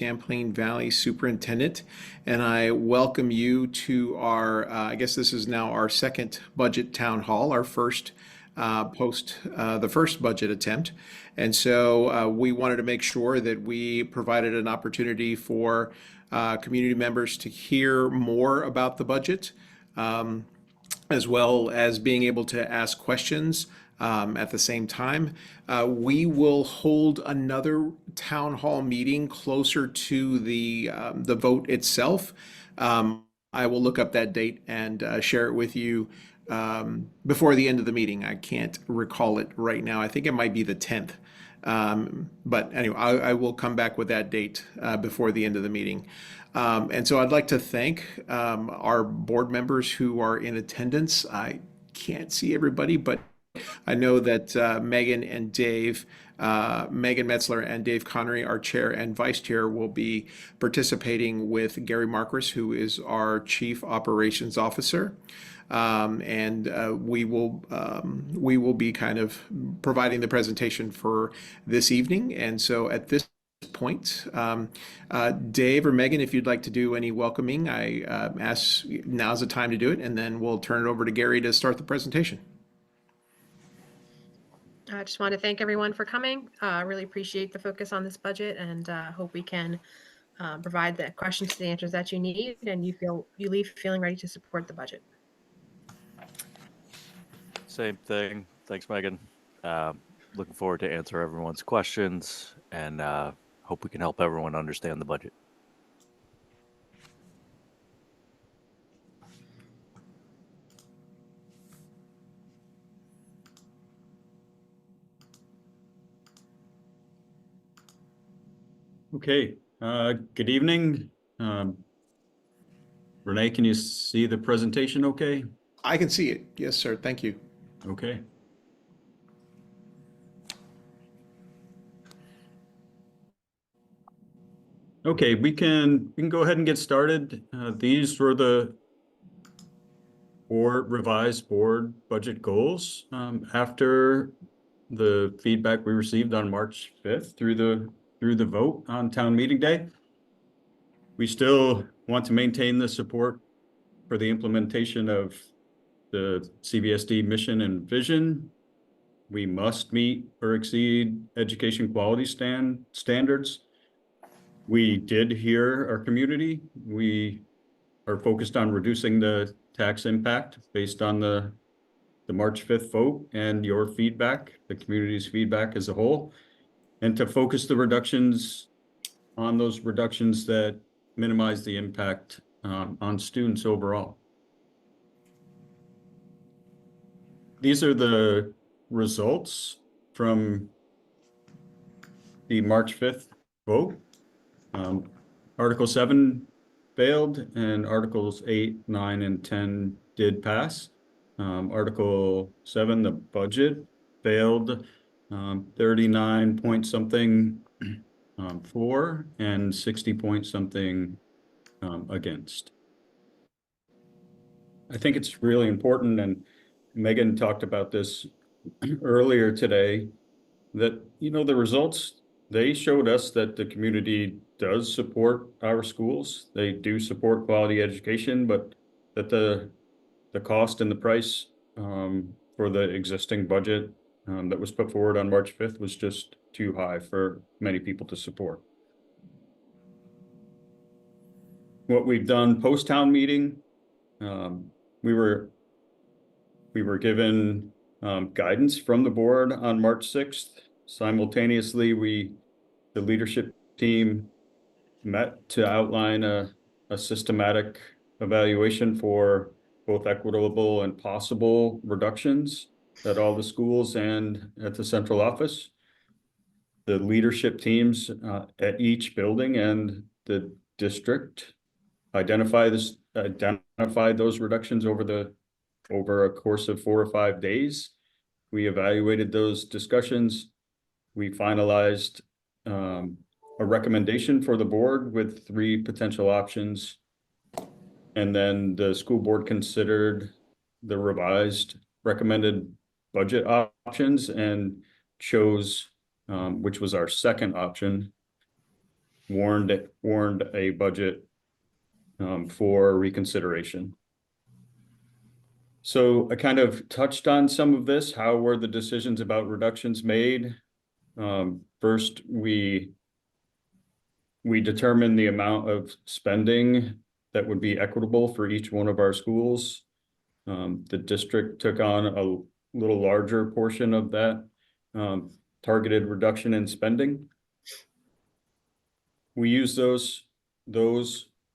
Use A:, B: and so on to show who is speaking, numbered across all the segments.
A: Champlain Valley Superintendent, and I welcome you to our, I guess this is now our second budget town hall, our first post the first budget attempt. And so we wanted to make sure that we provided an opportunity for community members to hear more about the budget, as well as being able to ask questions at the same time. We will hold another town hall meeting closer to the vote itself. I will look up that date and share it with you before the end of the meeting. I can't recall it right now. I think it might be the 10th. But anyway, I will come back with that date before the end of the meeting. And so I'd like to thank our board members who are in attendance. I can't see everybody, but I know that Megan Metzler and Dave Connery, our chair and vice chair, will be participating with Gary Marquis, who is our Chief Operations Officer. And we will be kind of providing the presentation for this evening. And so at this point, Dave or Megan, if you'd like to do any welcoming, I ask now's the time to do it, and then we'll turn it over to Gary to start the presentation.
B: I just want to thank everyone for coming. Really appreciate the focus on this budget, and hope we can provide the questions, the answers that you need, and you leave feeling ready to support the budget.
C: Same thing. Thanks, Megan. Looking forward to answer everyone's questions, and hope we can help everyone understand the budget.
D: Okay, good evening. Renee, can you see the presentation okay?
A: I can see it. Yes, sir. Thank you.
D: Okay. Okay, we can go ahead and get started. These were the revised board budget goals after the feedback we received on March 5th through the vote on town meeting day. We still want to maintain the support for the implementation of the CVSD mission and vision. We must meet or exceed education quality standards. We did hear our community. We are focused on reducing the tax impact based on the March 5th vote and your feedback, the community's feedback as a whole, and to focus the reductions on those reductions that minimize the impact on students overall. These are the results from the March 5th vote. Article 7 failed, and Articles 8, 9, and 10 did pass. Article 7, the budget, failed 39 point something for and 60 point something against. I think it's really important, and Megan talked about this earlier today, that, you know, the results, they showed us that the community does support our schools. They do support quality education, but that the cost and the price for the existing budget that was put forward on March 5th was just too high for many people to support. What we've done post-town meeting, we were given guidance from the board on March 6th. Simultaneously, the leadership team met to outline a systematic evaluation for both equitable and possible reductions at all the schools and at the central office. The leadership teams at each building and the district identified those reductions over a course of 4 or 5 days. We evaluated those discussions. We finalized a recommendation for the board with 3 potential options. And then the school board considered the revised recommended budget options and chose, which was our second option, warned a budget for reconsideration. So I kind of touched on some of this. How were the decisions about reductions made? First, we determined the amount of spending that would be equitable for each one of our schools. The district took on a little larger portion of that targeted reduction in spending. We use those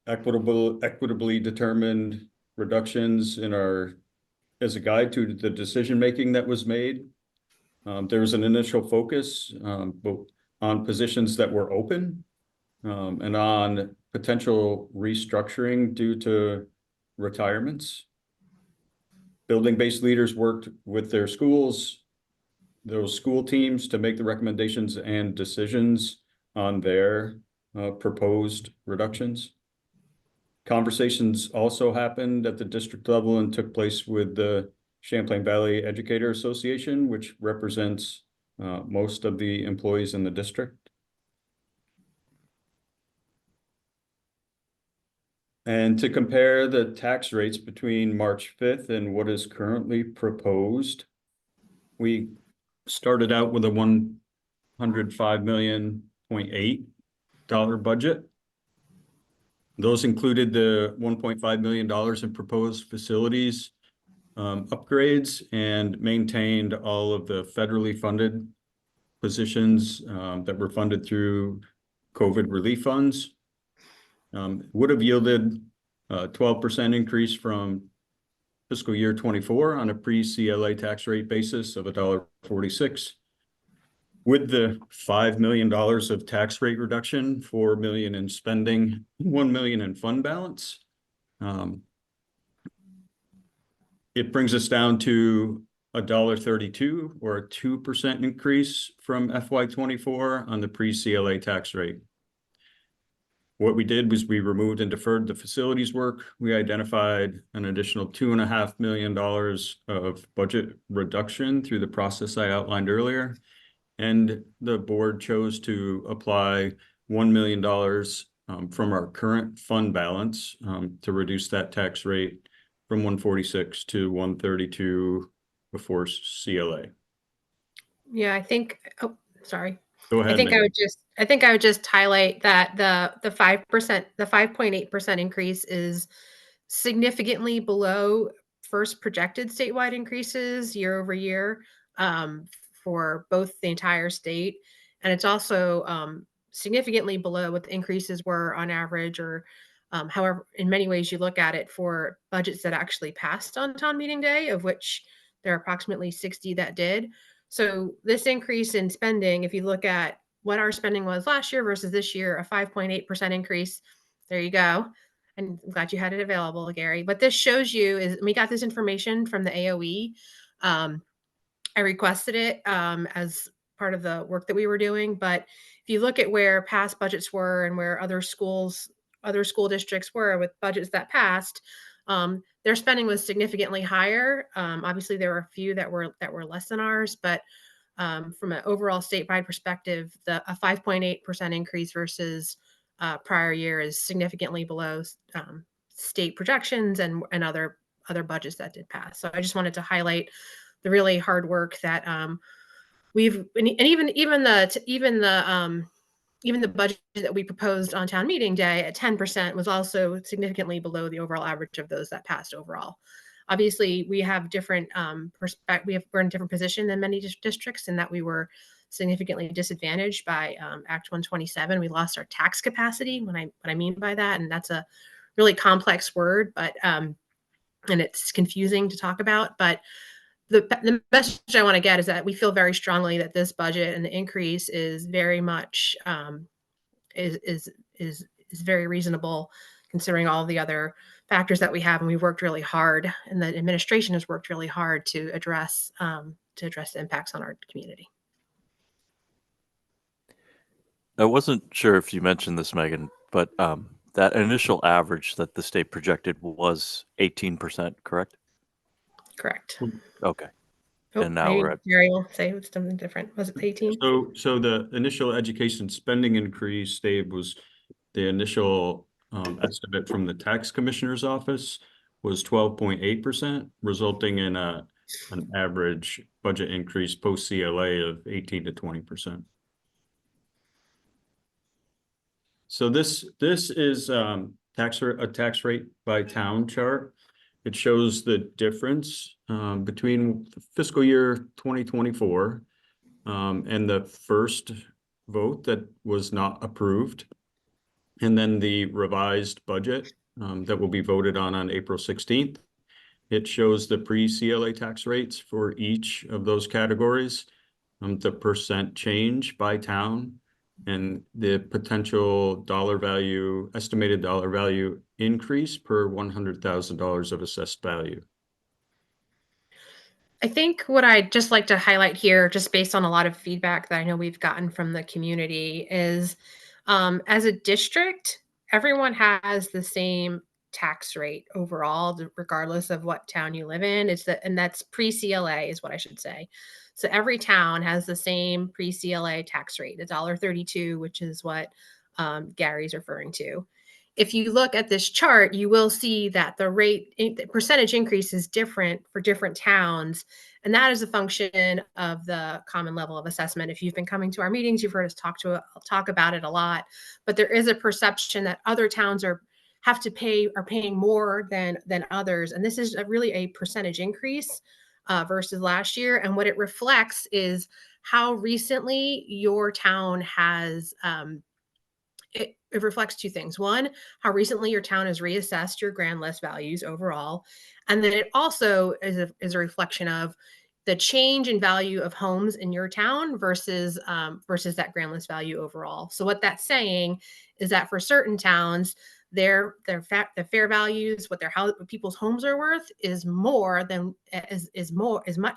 D: equitably determined reductions as a guide to the decision making that was made. There was an initial focus on positions that were open and on potential restructuring due to retirements. Building-based leaders worked with their schools, those school teams, to make the recommendations and decisions on their proposed reductions. Conversations also happened at the district level and took place with the Champlain Valley Educator Association, which represents most of the employees in the district. And to compare the tax rates between March 5th and what is currently proposed, we started out with a $105.8 million budget. Those included the $1.5 million in proposed facilities upgrades and maintained all of the federally funded positions that were funded through COVID relief funds. Would have yielded a 12% increase from fiscal year 24 on a pre-CLA tax rate basis of $1.46. With the $5 million of tax rate reduction, $4 million in spending, $1 million in fund balance, it brings us down to $1.32, or a 2% increase from FY24 on the pre-CLA tax rate. What we did was we removed and deferred the facilities work. We identified an additional $2.5 million of budget reduction through the process I outlined earlier. And the board chose to apply $1 million from our current fund balance to reduce that tax rate from 146 to 132 before CLA.
B: Yeah, I think, oh, sorry.
D: Go ahead.
B: I think I would just highlight that the 5%, the 5.8% increase is significantly below first projected statewide increases year over year for both the entire state. And it's also significantly below what the increases were on average, or however, in many ways you look at it, for budgets that actually passed on town meeting day, of which there are approximately 60 that did. So this increase in spending, if you look at what our spending was last year versus this year, a 5.8% increase, there you go. And I'm glad you had it available, Gary. What this shows you is, we got this information from the AOE. I requested it as part of the work that we were doing. But if you look at where past budgets were and where other school districts were with budgets that passed, their spending was significantly higher. Obviously, there were a few that were less than ours, but from an overall statewide perspective, a 5.8% increase versus prior year is significantly below state projections and other budgets that did pass. So I just wanted to highlight the really hard work that even the budget that we proposed on town meeting day at 10% was also significantly below the overall average of those that passed overall. Obviously, we have different we're in a different position than many districts, in that we were significantly disadvantaged by Act 127. We lost our tax capacity. What I mean by that, and that's a really complex word, but and it's confusing to talk about, but the message I want to get is that we feel very strongly that this budget and the increase is very much is very reasonable, considering all the other factors that we have, and we've worked really hard, and the administration has worked really hard to address the impacts on our community.
C: I wasn't sure if you mentioned this, Megan, but that initial average that the state projected was 18%, correct?
B: Correct.
C: Okay.
B: Oh,
C: and now we're at
B: Gary will say it's something different. Was it 18?
D: So the initial education spending increase, Dave, was The initial estimate from the tax commissioner's office was 12.8%, resulting in an average budget increase post CLA of 18 to 20%. So this is a tax rate by town chart. It shows the difference between fiscal year 2024 and the first vote that was not approved, and then the revised budget that will be voted on April 16th. It shows the pre-CLA tax rates for each of those categories, the percent change by town, and the potential estimated dollar value increase per $100,000 of assessed value.
B: I think what I'd just like to highlight here, just based on a lot of feedback that I know we've gotten from the community, is as a district, everyone has the same tax rate overall, regardless of what town you live in. And that's pre-CLA is what I should say. So every town has the same pre-CLA tax rate, $1.32, which is what Gary's referring to. If you look at this chart, you will see that the percentage increase is different for different towns. And that is a function of the common level of assessment. If you've been coming to our meetings, you've heard us talk about it a lot, but there is a perception that other towns are paying more than others. And this is really a percentage increase versus last year. And what it reflects is how recently your town has it reflects two things. One, how recently your town has reassessed your grand list values overall. And then it also is a reflection of the change in value of homes in your town versus that grand list value overall. So what that's saying is that for certain towns, the fair values, what people's homes are worth is much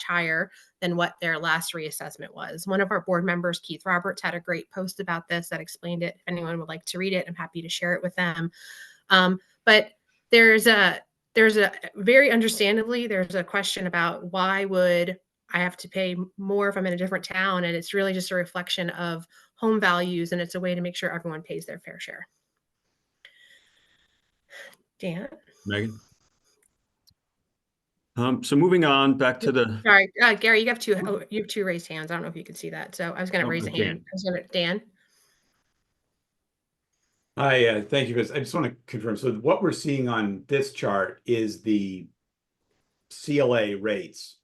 B: higher than what their last reassessment was. One of our board members, Keith Roberts, had a great post about this that explained it. If anyone would like to read it, I'm happy to share it with them. But there's a very understandably, there's a question about why would I have to pay more if I'm in a different town? And it's really just a reflection of home values, and it's a way to make sure everyone pays their fair share. Dan?
D: Megan? So moving on back to the...
B: Sorry, Gary, you have two raised hands. I don't know if you can see that. So I was going to raise a hand. Dan?
E: Hi, thank you. I just want to confirm. So what we're seeing on this chart is the CLA rates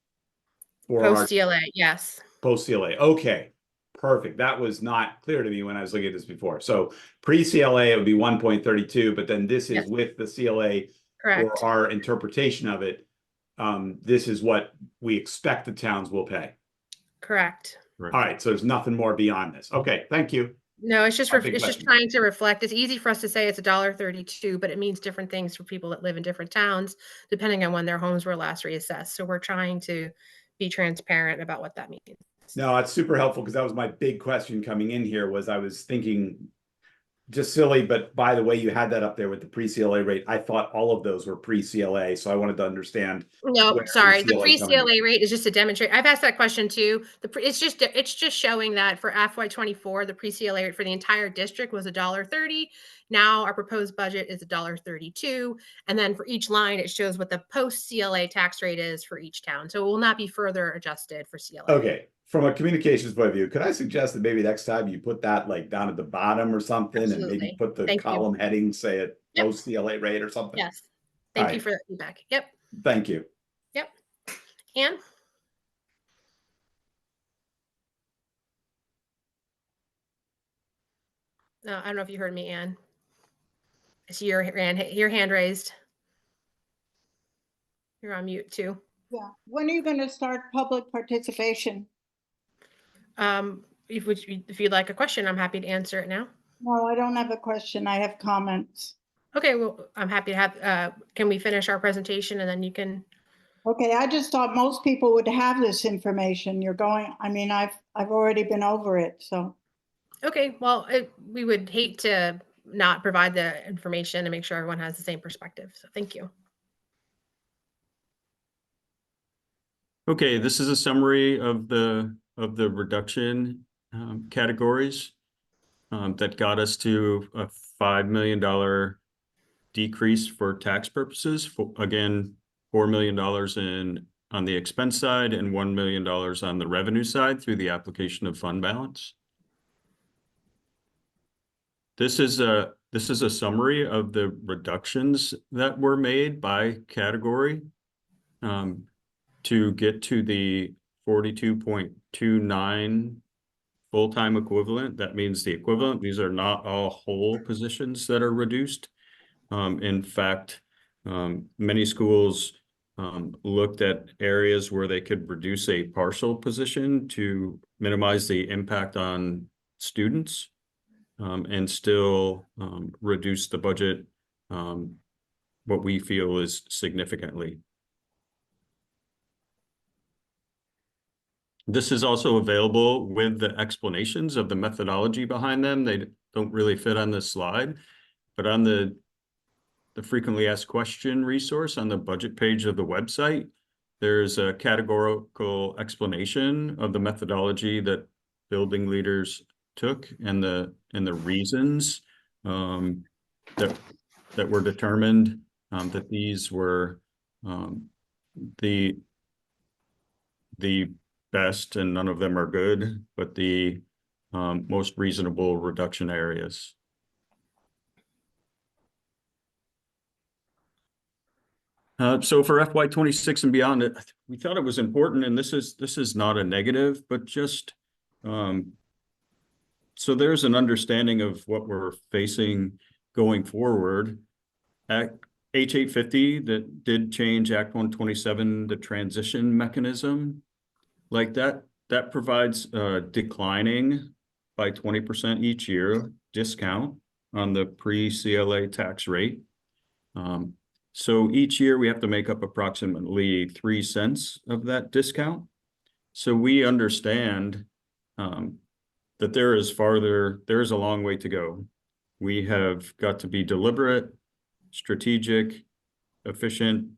E: for
B: Post-CLA, yes.
E: Post-CLA. Okay, perfect. That was not clear to me when I was looking at this before. So pre-CLA, it would be 1.32, but then this is with the CLA.
B: Correct.
E: For our interpretation of it. This is what we expect the towns will pay.
B: Correct.
E: All right, so there's nothing more beyond this. Okay, thank you.
B: No, it's just trying to reflect. It's easy for us to say it's $1.32, but it means different things for people that live in different towns, depending on when their homes were last reassessed. So we're trying to be transparent about what that means.
E: No, it's super helpful because that was my big question coming in here. Was I was thinking just silly, but by the way, you had that up there with the pre-CLA rate. I thought all of those were pre-CLA, so I wanted to understand.
B: No, sorry. The pre-CLA rate is just to demonstrate. I've asked that question too. It's just showing that for FY24, the pre-CLA rate for the entire district was $1.30. Now our proposed budget is $1.32, and then for each line, it shows what the post-CLA tax rate is for each town. So it will not be further adjusted for CLA.
E: Okay. From a communications point of view, could I suggest that maybe next time you put that like down at the bottom or something,
B: Absolutely.
E: and maybe put the column heading, say it post CLA rate or something?
B: Yes. Thank you for that feedback. Yep.
E: Thank you.
B: Yep. Ann? No, I don't know if you heard me, Ann. I see your hand raised. You're on mute too.
F: Yeah. When are you going to start public participation?
B: If you'd like a question, I'm happy to answer it now.
F: No, I don't have a question. I have comments.
B: Okay, well, I'm happy to have, can we finish our presentation and then you can?
F: Okay, I just thought most people would have this information. I've already been over it, so.
B: Okay, well, we would hate to not provide the information and make sure everyone has the same perspective. So thank you.
D: Okay, this is a summary of the reduction categories that got us to a $5 million decrease for tax purposes. Again, $4 million on the expense side and $1 million on the revenue side through the application of fund balance. This is a summary of the reductions that were made by category to get to the 42.29 full-time equivalent. That means the equivalent. These are not all whole positions that are reduced. In fact, many schools looked at areas where they could reduce a partial position to minimize the impact on students and still reduce the budget, what we feel is significantly. This is also available with the explanations of the methodology behind them. They don't really fit on this slide, but on the frequently asked question resource on the budget page of the website, there's a categorical explanation of the methodology that building leaders took and the reasons that were determined that these were the best, and none of them are good, but the most reasonable reduction areas. So for FY26 and beyond, we thought it was important, and this is not a negative, but just so there's an understanding of what we're facing going forward. Act H850 that did change Act 127, the transition mechanism, like that provides declining by 20% each year discount on the pre-CLA tax rate. So each year we have to make up approximately 3 cents of that discount. So we understand that there is a long way to go. We have got to be deliberate, strategic, efficient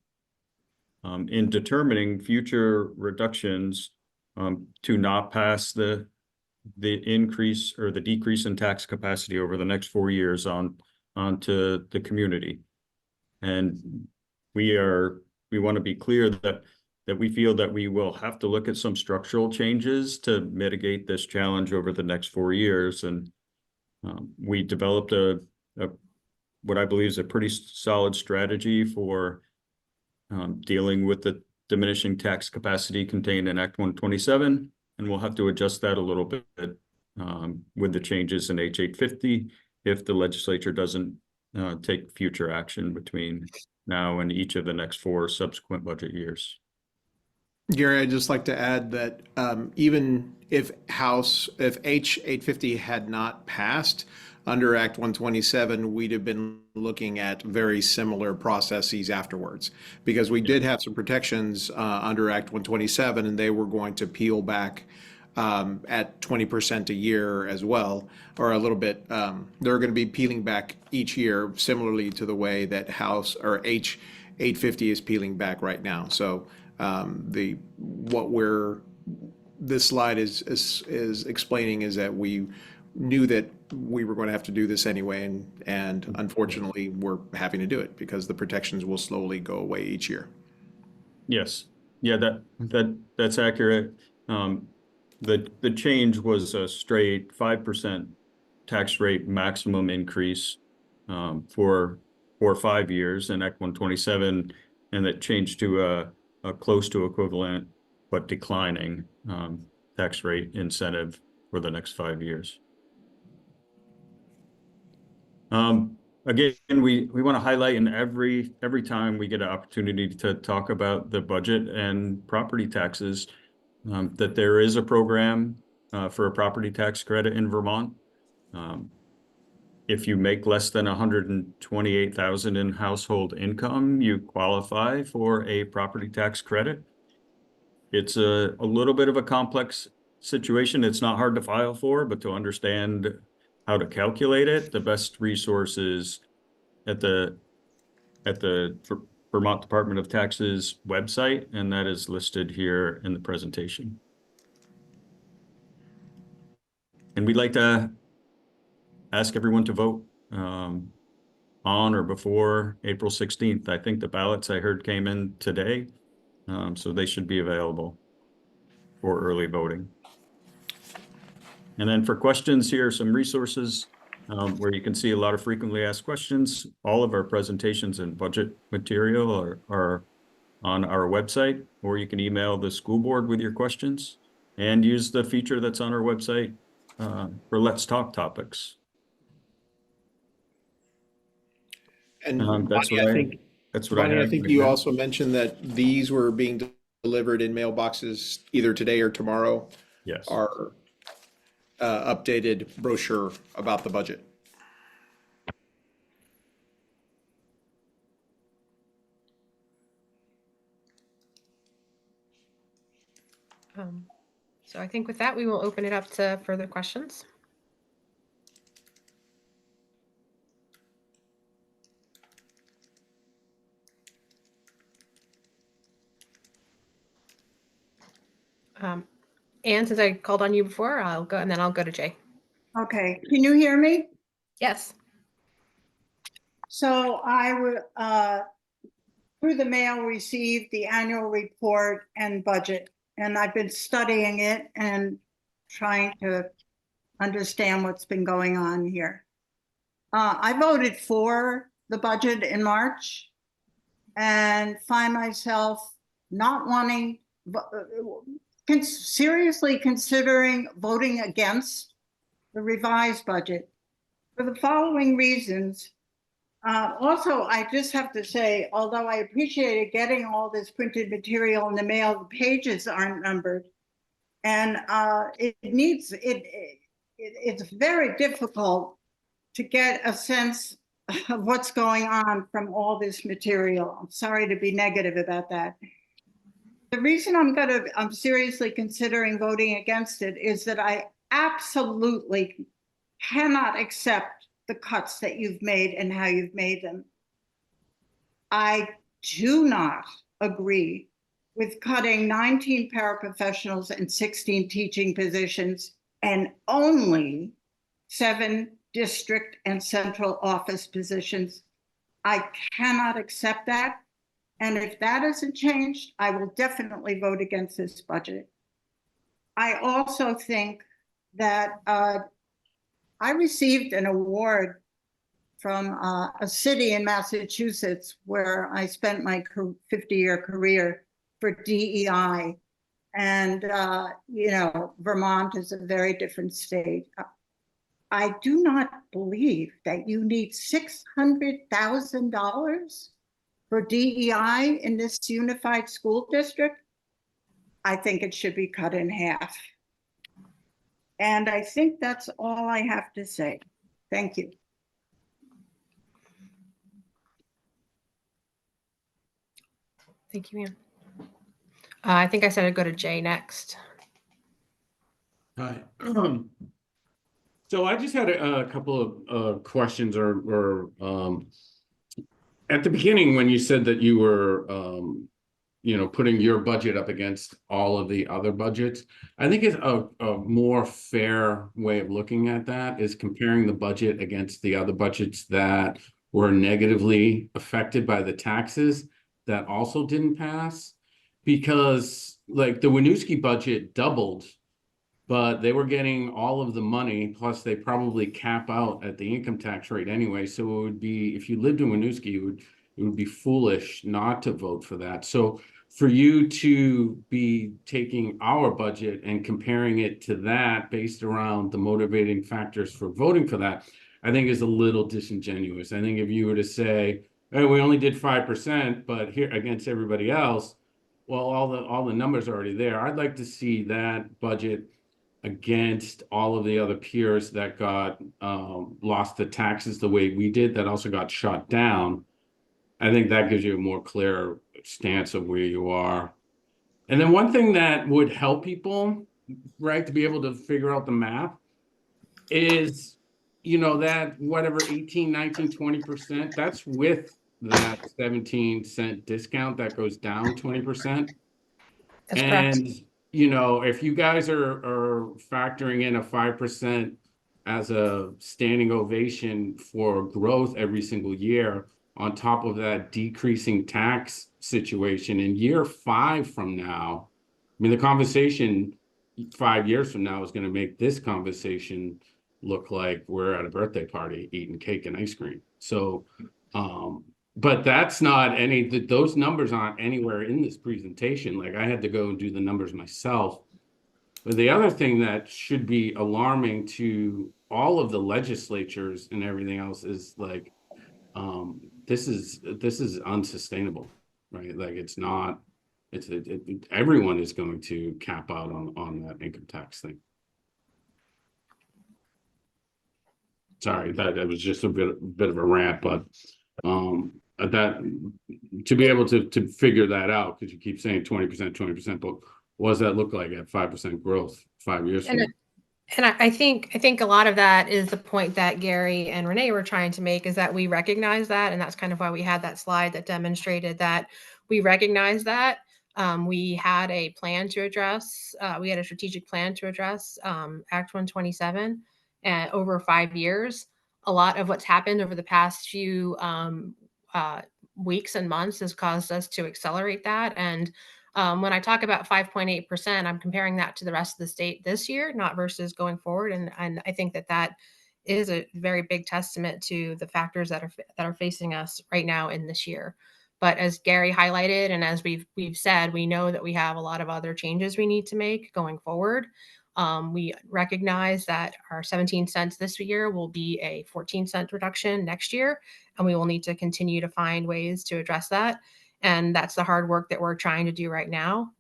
D: in determining future reductions to not pass the increase or the decrease in tax capacity over the next 4 years onto the community. And we want to be clear that we feel that we will have to look at some structural changes to mitigate this challenge over the next 4 years. And we developed what I believe is a pretty solid strategy for dealing with the diminishing tax capacity contained in Act 127. And we'll have to adjust that a little bit with the changes in H850 if the legislature doesn't take future action between now and each of the next 4 subsequent budget years.
A: Gary, I'd just like to add that even if H850 had not passed under Act 127, we'd have been looking at very similar processes afterwards, because we did have some protections under Act 127, and they were going to peel back at 20% a year as well, or a little bit. They're going to be peeling back each year, similarly to the way that House or H850 is peeling back right now. So this slide is explaining is that we knew that we were going to have to do this anyway, and unfortunately we're having to do it because the protections will slowly go away each year.
D: Yes, yeah, that's accurate. The change was a straight 5% tax rate maximum increase for 5 years in Act 127, and that changed to a close to equivalent but declining tax rate incentive for the next 5 years. Again, we want to highlight in every time we get an opportunity to talk about the budget and property taxes that there is a program for a property tax credit in Vermont. If you make less than $128,000 in household income, you qualify for a property tax credit. It's a little bit of a complex situation. It's not hard to file for, but to understand how to calculate it, the best resource is at the Vermont Department of Taxes website, and that is listed here in the presentation. And we'd like to ask everyone to vote on or before April 16th. I think the ballots I heard came in today, so they should be available for early voting. And then for questions, here are some resources where you can see a lot of frequently asked questions. All of our presentations and budget material are on our website, or you can email the school board with your questions and use the feature that's on our website for Let's Talk topics.
A: And
D: That's
A: Bonnie,
D: what
A: I think,
D: that's what
A: Bonnie,
D: I
A: I
D: have
A: think
D: right
A: you
D: now.
A: also mentioned that these were being delivered in mailboxes either today or tomorrow.
D: Yes.
A: Our updated brochure about the budget.
B: So I think with that, we will open it up to further questions. Anne, since I called on you before, I'll go and then I'll go to Jay.
F: Okay, can you hear me?
B: Yes.
F: So I would, through the mail, received the annual report and budget, and I've been studying it and trying to understand what's been going on here. I voted for the budget in March and find myself not wanting, seriously considering voting against the revised budget for the following reasons. Also, I just have to say, although I appreciated getting all this printed material in the mail, the pages aren't numbered. And it's very difficult to get a sense of what's going on from all this material. I'm sorry to be negative about that. The reason I'm seriously considering voting against it is that I absolutely cannot accept the cuts that you've made and how you've made them. I do not agree with cutting 19 paraprofessionals and 16 teaching positions and only 7 district and central office positions. I cannot accept that. And if that isn't changed, I will definitely vote against this budget. I also think that I received an award from a city in Massachusetts where I spent my 50-year career for DEI. And, you know, Vermont is a very different state. I do not believe that you need $600,000 for DEI in this unified school district. I think it should be cut in half. And I think that's all I have to say. Thank you.
B: Thank you, Anne. I think I said I'd go to Jay next.
G: Hi. So I just had a couple of questions or at the beginning when you said that you were you know, putting your budget up against all of the other budgets. I think it's a more fair way of looking at that is comparing the budget against the other budgets that were negatively affected by the taxes that also didn't pass. Because like the Winooski budget doubled, but they were getting all of the money, plus they probably cap out at the income tax rate anyway. So it would be, if you lived in Winooski, it would be foolish not to vote for that. So for you to be taking our budget and comparing it to that based around the motivating factors for voting for that, I think is a little disingenuous. I think if you were to say, hey, we only did 5%, but here against everybody else, well, all the numbers are already there. I'd like to see that budget against all of the other peers that got lost the taxes the way we did, that also got shut down. I think that gives you a more clear stance of where you are. And then one thing that would help people, right, to be able to figure out the math is, you know, that whatever 18, 19, 20%, that's with that 17-cent discount that goes down 20%.
B: That's
G: And
B: correct.
G: you know, if you guys are factoring in a 5% as a standing ovation for growth every single year, on top of that decreasing tax situation. In year 5 from now, I mean, the conversation 5 years from now is going to make this conversation look like we're at a birthday party eating cake and ice cream. So, but that's not those numbers aren't anywhere in this presentation. Like, I had to go and do the numbers myself. But the other thing that should be alarming to all of the legislatures and everything else is like, this is unsustainable, right? Like, it's not, everyone is going to cap out on that income tax thing. Sorry, that was just a bit of a rant, but that to be able to figure that out, because you keep saying 20%, but what does that look like at 5% growth 5 years from now?
B: And I think a lot of that is the point that Gary and Renee were trying to make, is that we recognize that, and that's kind of why we had that slide that demonstrated that we recognize that. We had a plan to address, we had a strategic plan to address Act 127 over 5 years. A lot of what's happened over the past few weeks and months has caused us to accelerate that. And when I talk about 5.8%, I'm comparing that to the rest of the state this year, not versus going forward. And I think that is a very big testament to the factors that are facing us right now in this year. But as Gary highlighted, and as we've said, we know that we have a lot of other changes we need to make going forward. We recognize that our 17 cents this year will be a 14-cent reduction next year, and we will need to continue to find ways to address that. And that's the hard work that we're trying to do right now.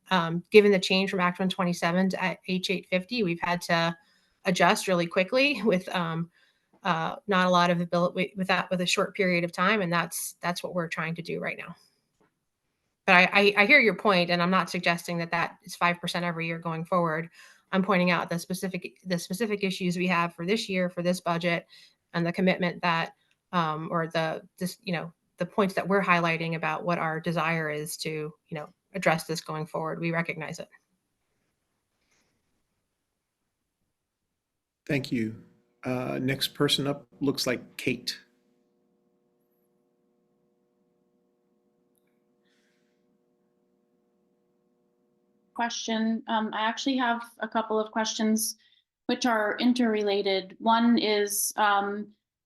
B: Given the change from Act 127 to H850, we've had to adjust really quickly with not a lot of ability with a short period of time, and that's what we're trying to do right now. But I hear your point, and I'm not suggesting that is 5% every year going forward. I'm pointing out the specific issues we have for this year, for this budget, and the commitment that or the points that we're highlighting about what our desire is to, address this going forward. We recognize it.
A: Thank you. Next person up looks like Kate.
H: Question. I actually have a couple of questions which are interrelated. One is,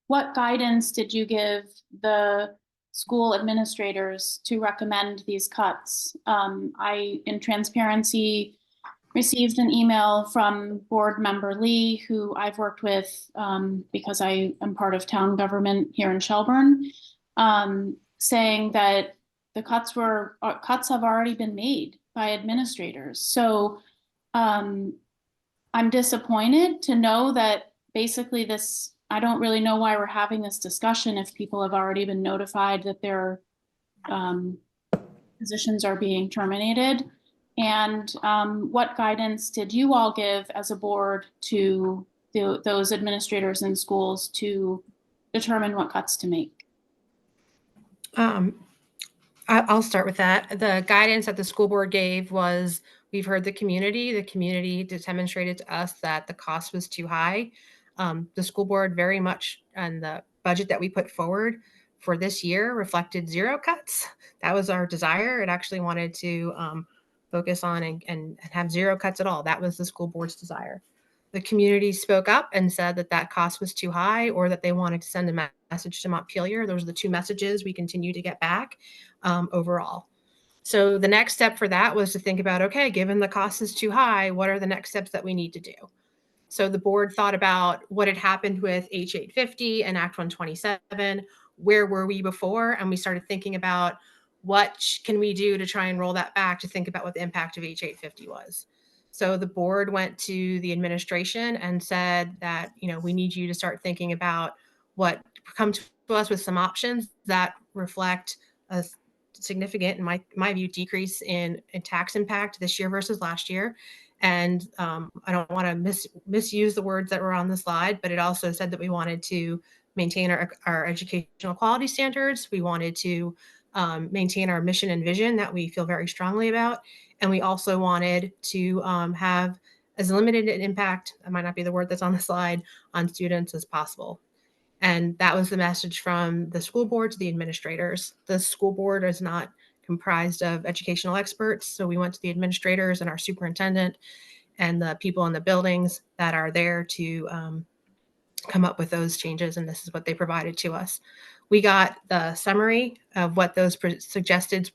H: what guidance did you give the school administrators to recommend these cuts? I, in transparency, received an email from board member Lee, who I've worked with because I am part of town government here in Shelburne, saying that the cuts have already been made by administrators. So I'm disappointed to know that basically I don't really know why we're having this discussion if people have already been notified that their positions are being terminated. And what guidance did you all give as a board to those administrators in schools to determine what cuts to make?
B: I'll start with that. The guidance that the school board gave was, we've heard the community. The community demonstrated to us that the cost was too high. The school board very much, and the budget that we put forward for this year reflected 0 cuts. That was our desire. It actually wanted to focus on and have 0 cuts at all. That was the school board's desire. The community spoke up and said that cost was too high, or that they wanted to send a message to Montpelier. Those are the 2 messages we continue to get back overall. So the next step for that was to think about, okay, given the cost is too high, what are the next steps that we need to do? So the board thought about what had happened with H850 and Act 127. Where were we before? And we started thinking about what can we do to try and roll that back to think about what the impact of H850 was. So the board went to the administration and said that, we need you to start thinking about come to us with some options that reflect a significant, in my view, decrease in tax impact this year versus last year. And I don't want to misuse the words that were on the slide, but it also said that we wanted to maintain our educational quality standards. We wanted to maintain our mission and vision that we feel very strongly about. And we also wanted to have as limited an impact, that might not be the word that's on the slide, on students as possible. And that was the message from the school board to the administrators. The school board is not comprised of educational experts. So we went to the administrators and our superintendent and the people in the buildings that are there to come up with those changes. And this is what they provided to us. We got the summary of what those suggested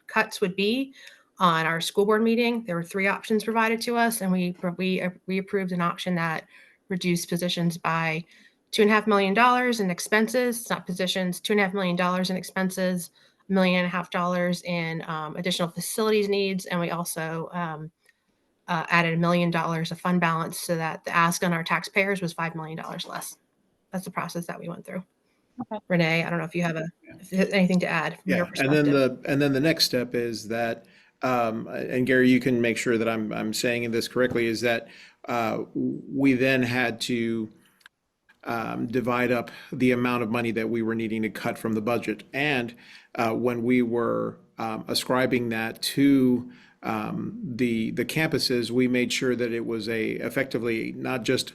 B: cuts would be on our school board meeting. There were 3 options provided to us, and we approved an option that reduced positions by $2.5 million in expenses. It's not positions, $2.5 million in expenses, $1.5 million in additional facilities needs, and we also added $1 million of fund balance so that the ask on our taxpayers was $5 million less. That's the process that we went through.
H: Okay.
B: Renee, I don't know if you have anything to add from your
A: And
B: perspective.
A: then the next step is that, and Gary, you can make sure that I'm saying this correctly, is that we then had to divide up the amount of money that we were needing to cut from the budget. And when we were ascribing that to the campuses, we made sure that it was effectively not just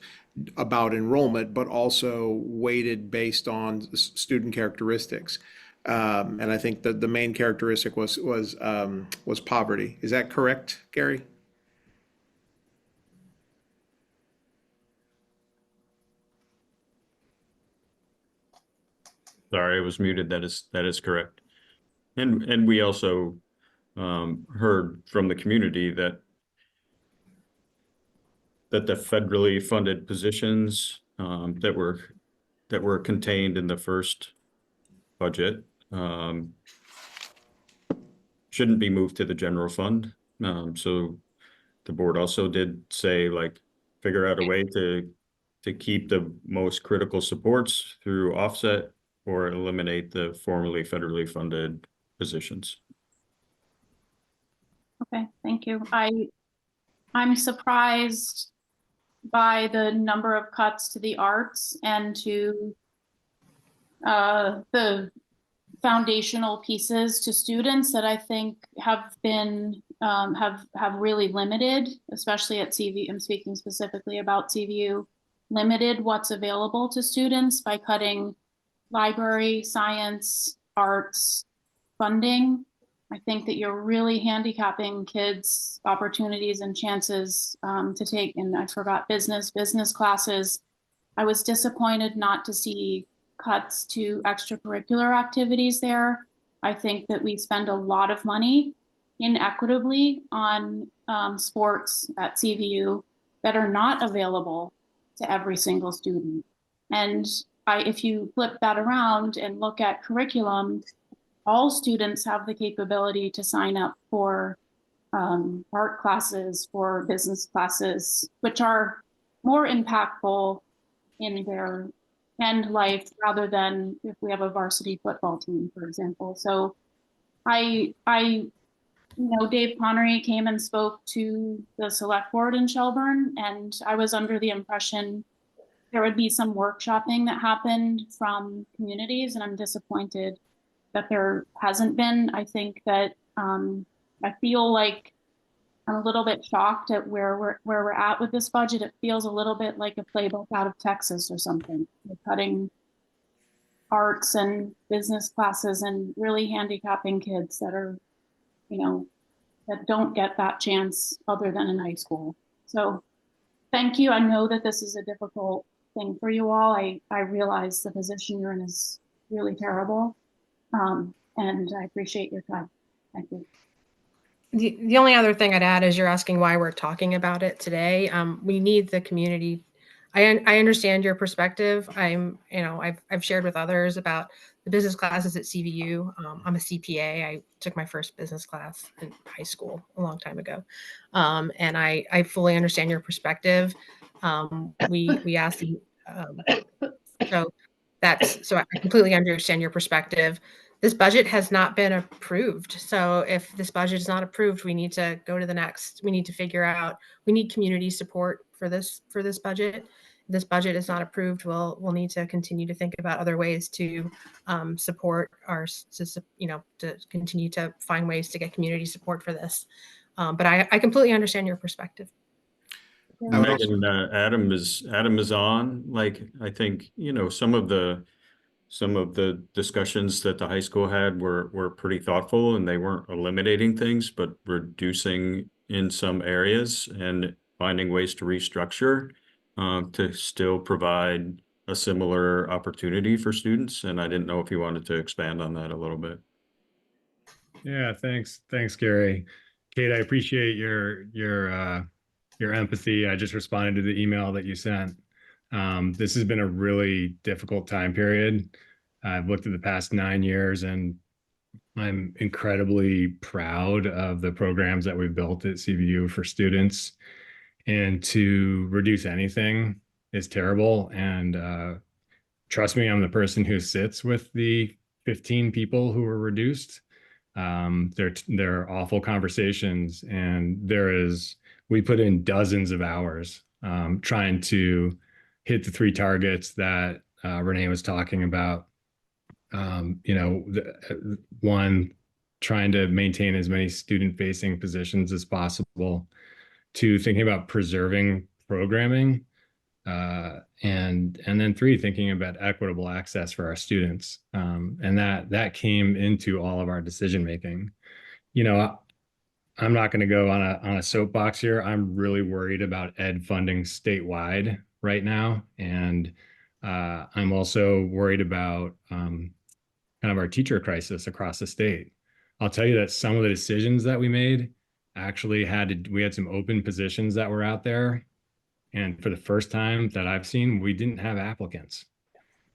A: about enrollment, but also weighted based on student characteristics. And I think that the main characteristic was poverty. Is that correct, Gary?
D: Sorry, I was muted. That is correct. And we also heard from the community that the federally funded positions that were contained in the first budget shouldn't be moved to the general fund. So the board also did say, like, figure out a way to keep the most critical supports through offset or eliminate the formerly federally funded positions.
H: Okay, thank you. I'm surprised by the number of cuts to the arts and to the foundational pieces to students that I think have been have really limited, especially at CV. I'm speaking specifically about CVU, limited what's available to students by cutting library, science, arts funding. I think that you're really handicapping kids' opportunities and chances to take, and I forgot business classes. I was disappointed not to see cuts to extracurricular activities there. I think that we spend a lot of money inequitably on sports at CVU that are not available to every single student. And if you flip that around and look at curriculum, all students have the capability to sign up for art classes, for business classes, which are more impactful in their end life rather than if we have a varsity football team, for example. So I Dave Connery came and spoke to the select board in Shelburne, and I was under the impression there would be some workshopping that happened from communities, and I'm disappointed that there hasn't been. I think that I feel like I'm a little bit shocked at where we're at with this budget. It feels a little bit like a playbook out of Texas or something. We're cutting arts and business classes and really handicapping kids that are, that don't get that chance other than in high school. So thank you. I know that this is a difficult thing for you all. I realize the position you're in is really terrible. And I appreciate your time. Thank you.
B: The only other thing I'd add is you're asking why we're talking about it today. We need the community. I understand your perspective. I've shared with others about the business classes at CVU. I'm a CPA. I took my first business class in high school a long time ago. And I fully understand your perspective. We asked the, so I completely understand your perspective. This budget has not been approved. So if this budget is not approved, we need to go to the next. We need to figure out, we need community support for this budget. If this budget is not approved, we'll need to continue to think about other ways to support to continue to find ways to get community support for this. But I completely understand your perspective.
A: I would also-
D: Megan, Adam is on, like, I think, some of the discussions that the high school had were pretty thoughtful, and they weren't eliminating things, but reducing in some areas and finding ways to restructure to still provide a similar opportunity for students. And I didn't know if you wanted to expand on that a little bit.
I: Yeah, thanks. Thanks, Gary. Kate, I appreciate your empathy. I just responded to the email that you sent. This has been a really difficult time period. I've looked at the past 9 years, and I'm incredibly proud of the programs that we've built at CVU for students. And to reduce anything is terrible. And trust me, I'm the person who sits with the 15 people who were reduced. They're awful conversations, and we put in dozens of hours trying to hit the 3 targets that Renee was talking about. One, trying to maintain as many student-facing positions as possible. 2, thinking about preserving programming. And then 3, thinking about equitable access for our students. And that came into all of our decision making. I'm not going to go on a soapbox here. I'm really worried about ed funding statewide right now, and I'm also worried about kind of our teacher crisis across the state. I'll tell you that some of the decisions that we made actually we had some open positions that were out there. And for the first time that I've seen, we didn't have applicants.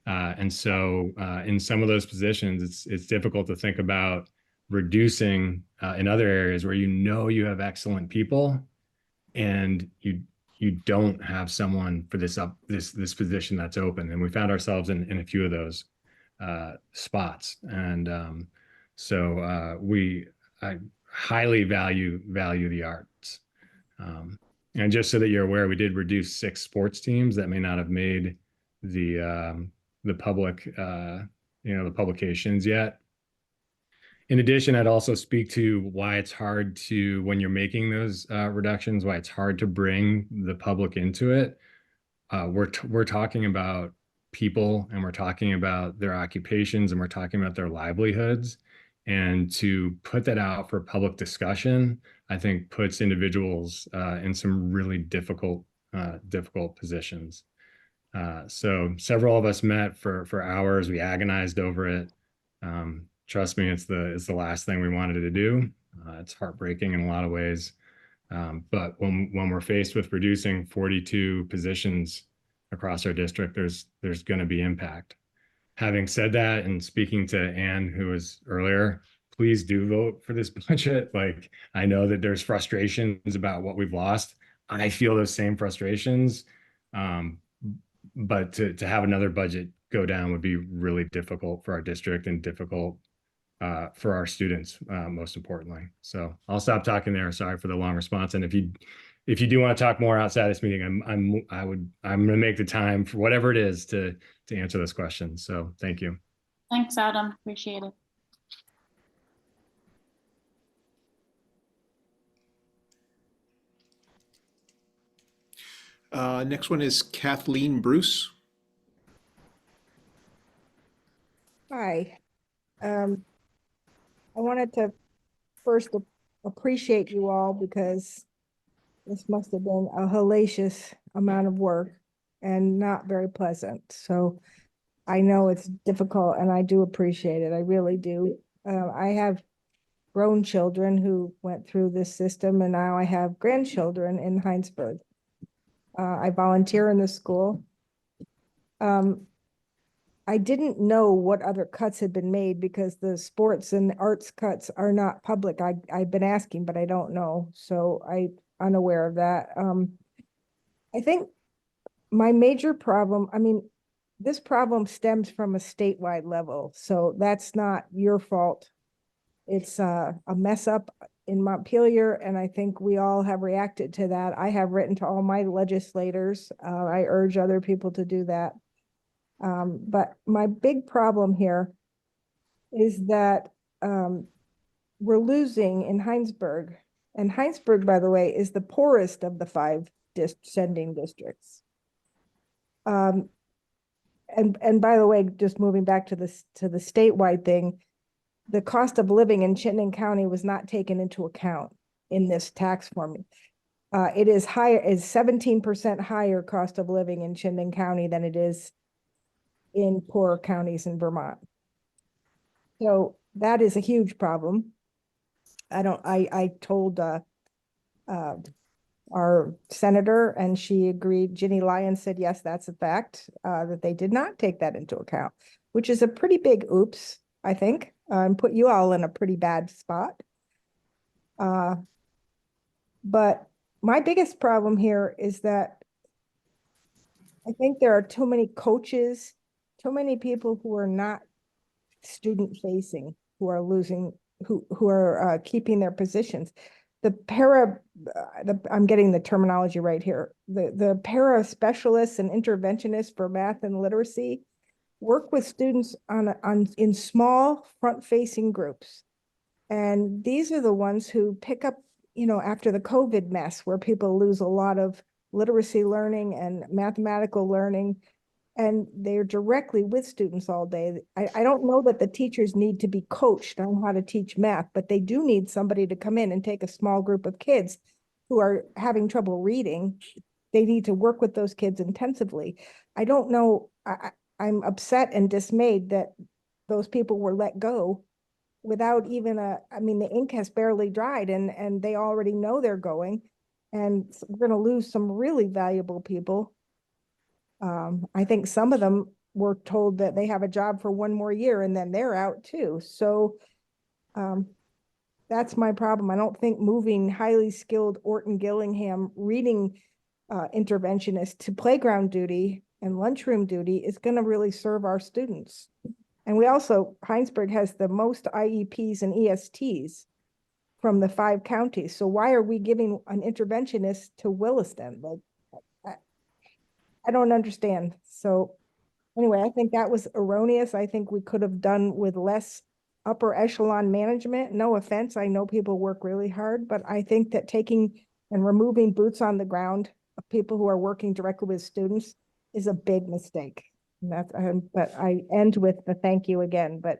I: And so in some of those positions, it's difficult to think about reducing in other areas where you have excellent people, and you don't have someone for this position that's open. And we found ourselves in a few of those spots. And I highly value the arts. And just so that you're aware, we did reduce 6 sports teams that may not have made the public, the publications yet. In addition, I'd also speak to why it's hard to, when you're making those reductions, why it's hard to bring the public into it. We're talking about people, and we're talking about their occupations, and we're talking about their livelihoods. And to put that out for public discussion, I think puts individuals in some really difficult positions. So several of us met for hours. We agonized over it. Trust me, it's the last thing we wanted to do. It's heartbreaking in a lot of ways. But when we're faced with reducing 42 positions across our district, there's going to be impact. Having said that, and speaking to Anne, who was earlier, please do vote for this budget. Like, I know that there's frustrations about what we've lost. I feel those same frustrations. But to have another budget go down would be really difficult for our district and difficult for our students, most importantly. So I'll stop talking there. Sorry for the long response. And if you do want to talk more outside this meeting, I'm going to make the time for whatever it is to answer those questions. So thank you.
H: Thanks, Adam. Appreciate it.
A: Next one is Kathleen Bruce.
J: Hi. I wanted to first appreciate you all, because this must have been a hellacious amount of work and not very pleasant. So I know it's difficult, and I do appreciate it. I really do. I have grown children who went through this system, and now I have grandchildren in Heinsberg. I volunteer in the school. I didn't know what other cuts had been made, because the sports and arts cuts are not public. I've been asking, but I don't know. So I'm unaware of that. I think my major problem, this problem stems from a statewide level. So that's not your fault. It's a mess up in Montpelier, and I think we all have reacted to that. I have written to all my legislators. I urge other people to do that. But my big problem here is that we're losing in Heinsberg. And Heinsberg, by the way, is the poorest of the 5 sending districts. And by the way, just moving back to the statewide thing, the cost of living in Chittenden County was not taken into account in this tax formula. It is 17% higher cost of living in Chittenden County than it is in poorer counties in Vermont. So that is a huge problem. I told our senator, and she agreed. Ginny Lyons said, yes, that's a fact, that they did not take that into account, which is a pretty big oops, I think, and put you all in a pretty bad spot. But my biggest problem here is that I think there are too many coaches, too many people who are not student facing, who are losing, who are keeping their positions. I'm getting the terminology right here. The para specialists and interventionists for math and literacy work with students in small front facing groups. And these are the ones who pick up, after the COVID mess where people lose a lot of literacy learning and mathematical learning, and they're directly with students all day. I don't know that the teachers need to be coached on how to teach math, but they do need somebody to come in and take a small group of kids who are having trouble reading. They need to work with those kids intensively. I don't know, I'm upset and dismayed that those people were let go without even the ink has barely dried, and they already know they're going, and we're going to lose some really valuable people. I think some of them were told that they have a job for one more year and then they're out too. So that's my problem. I don't think moving highly skilled Orton Gillingham reading interventionists to playground duty and lunchroom duty is going to really serve our students. And Heinsberg has the most IEPs and ESTs from the 5 counties. So why are we giving an interventionist to Williston? I don't understand. So anyway, I think that was erroneous. I think we could have done with less upper echelon management. No offense, I know people work really hard, but I think that taking and removing boots on the ground of people who are working directly with students is a big mistake. And that's, but I end with the thank you again. But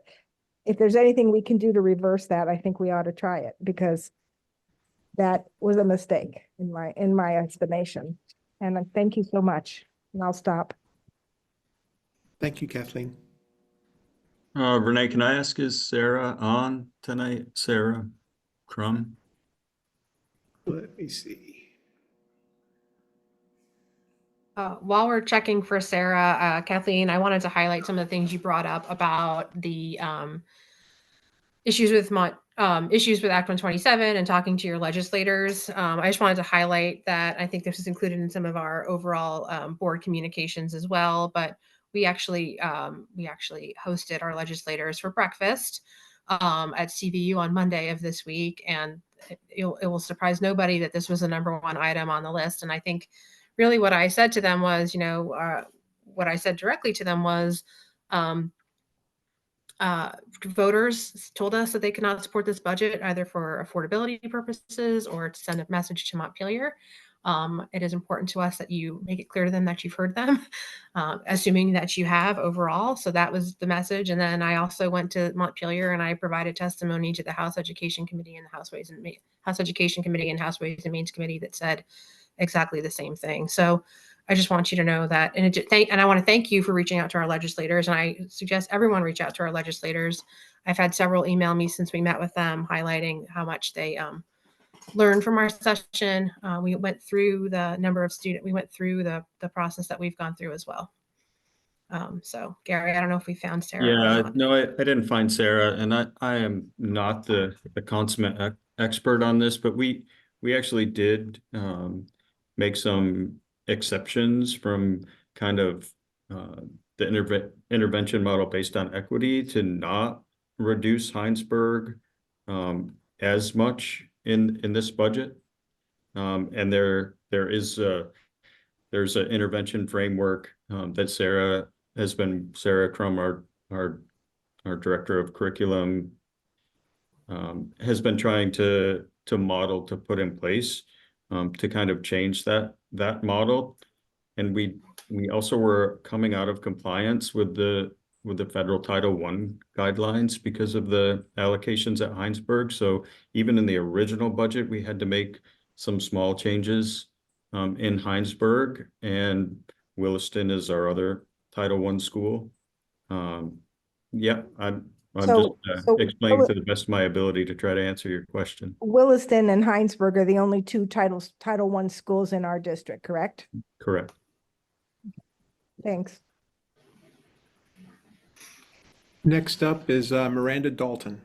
J: if there's anything we can do to reverse that, I think we ought to try it, because that was a mistake in my estimation. And thank you so much. And I'll stop.
A: Thank you, Kathleen.
D: Renee, can I ask, is Sarah on tonight? Sarah Crum?
A: Let me see.
B: While we're checking for Sarah, Kathleen, I wanted to highlight some of the things you brought up about the issues with Act 127 and talking to your legislators. I just wanted to highlight that I think this is included in some of our overall board communications as well. But we actually hosted our legislators for breakfast at CVU on Monday of this week, and it will surprise nobody that this was the #1 item on the list. And I think really what I said to them was, what I said directly to them was, voters told us that they could not support this budget either for affordability purposes or to send a message to Montpelier. It is important to us that you make it clear to them that you've heard them, assuming that you have overall. So that was the message. And then I also went to Montpelier and I provided testimony to the House Education Committee and the House Education Committee and House Ways and Means Committee that said exactly the same thing. So I just want you to know that, and I want to thank you for reaching out to our legislators, and I suggest everyone reach out to our legislators. I've had several email me since we met with them, highlighting how much they learned from our session. We went through the number of students, we went through the process that we've gone through as well. So Gary, I don't know if we found Sarah.
D: Yeah, no, I didn't find Sarah, and I am not the consummate expert on this, but we actually did make some exceptions from kind of the intervention model based on equity to not reduce Heinsberg as much in this budget. And there's an intervention framework that Sarah Crum, our director of curriculum, has been trying to model, to put in place. to kind of change that model. And we also were coming out of compliance with the federal Title I guidelines because of the allocations at Heinsberg. So even in the original budget, we had to make some small changes in Heinsberg, and Williston is our other Title I school. Yeah, I'm
J: So-
D: just
J: so
D: explaining to the best of my ability to try to answer your question.
J: Williston and Heinsberg are the only two Title I schools in our district, correct?
D: Correct.
J: Thanks.
A: Next up is Miranda Dalton.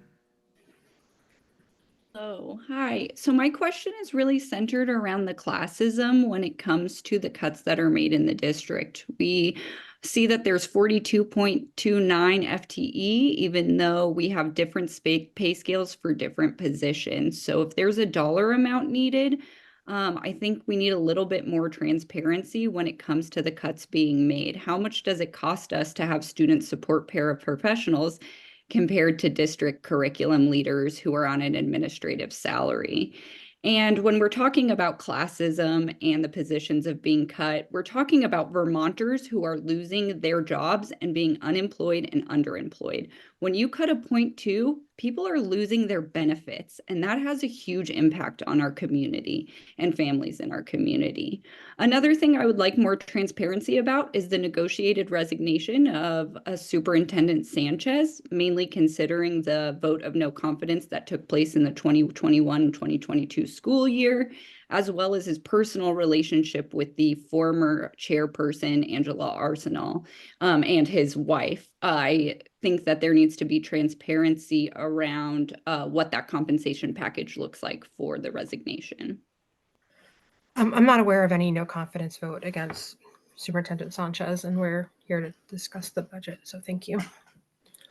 K: Oh, hi. So my question is really centered around the classism when it comes to the cuts that are made in the district. We see that there's 42.29 FTE, even though we have different pay scales for different positions. So if there's a dollar amount needed, I think we need a little bit more transparency when it comes to the cuts being made. How much does it cost us to have student support paraprofessionals compared to district curriculum leaders who are on an administrative salary? And when we're talking about classism and the positions of being cut, we're talking about Vermonters who are losing their jobs and being unemployed and underemployed. When you cut a 0.2, people are losing their benefits, and that has a huge impact on our community and families in our community. Another thing I would like more transparency about is the negotiated resignation of Superintendent Sanchez, mainly considering the vote of no confidence that took place in the 2021-2022 school year, as well as his personal relationship with the former chairperson, Angela Arsenal, and his wife. I think that there needs to be transparency around what that compensation package looks like for the resignation.
B: I'm not aware of any no confidence vote against Superintendent Sanchez, and we're here to discuss the budget. So thank you.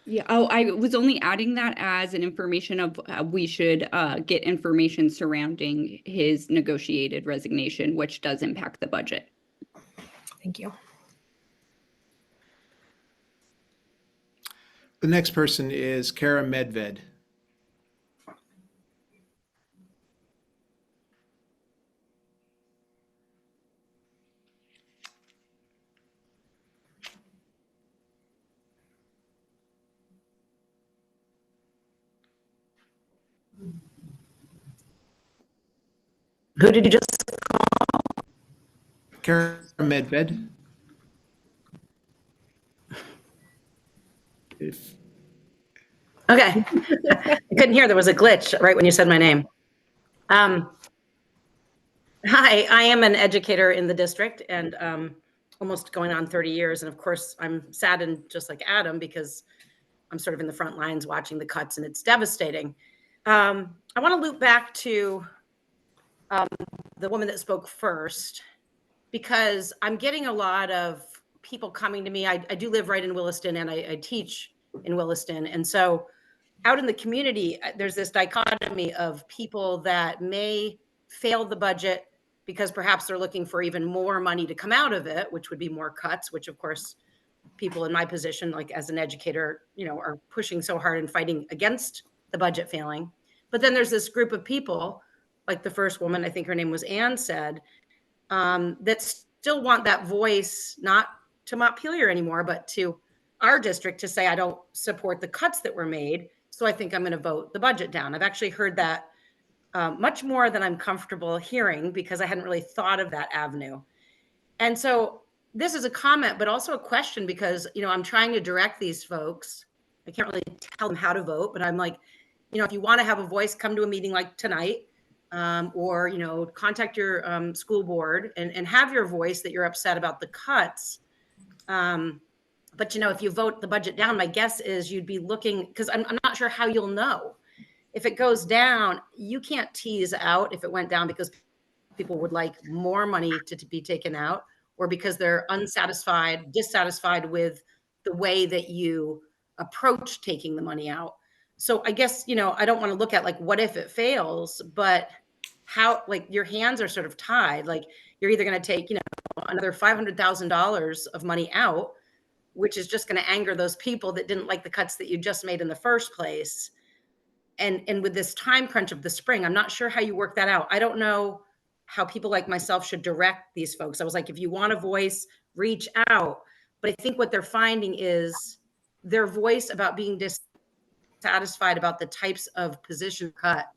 K: Yeah, oh, I was only adding that as an information of we should get information surrounding his negotiated resignation, which does impact the budget.
B: Thank you.
A: The next person is Kara Medved.
L: Who did you just?
A: Kara Medved. If
L: Okay. I couldn't hear. There was a glitch right when you said my name. Hi, I am an educator in the district and almost going on 30 years. And of course, I'm saddened just like Adam because I'm sort of in the front lines watching the cuts and it's devastating. I want to loop back to the woman that spoke first because I'm getting a lot of people coming to me. I do live right in Williston and I teach in Williston. And so out in the community, there's this dichotomy of people that may fail the budget because perhaps they're looking for even more money to come out of it, which would be more cuts, which of course people in my position, like as an educator, are pushing so hard and fighting against the budget failing. But then there's this group of people, like the first woman, I think her name was Ann, said, that still want that voice, not to Montpelier anymore, but to our district to say, I don't support the cuts that were made. So I think I'm going to vote the budget down. I've actually heard that much more than I'm comfortable hearing because I hadn't really thought of that avenue. And so this is a comment, but also a question because, I'm trying to direct these folks. I can't really tell them how to vote, but I'm like, if you want to have a voice, come to a meeting like tonight or, contact your school board and have your voice that you're upset about the cuts. But, if you vote the budget down, my guess is you'd be looking, because I'm not sure how you'll know. If it goes down, you can't tease out if it went down because people would like more money to be taken out or because they're dissatisfied with the way that you approach taking the money out. So I guess, I don't want to look at like, what if it fails, but how, like your hands are sort of tied. Like you're either going to take, another $500,000 of money out, which is just going to anger those people that didn't like the cuts that you just made in the first place. And with this time crunch of the spring, I'm not sure how you work that out. I don't know how people like myself should direct these folks. I was like, if you want a voice, reach out. But I think what they're finding is their voice about being dissatisfied about the types of position cut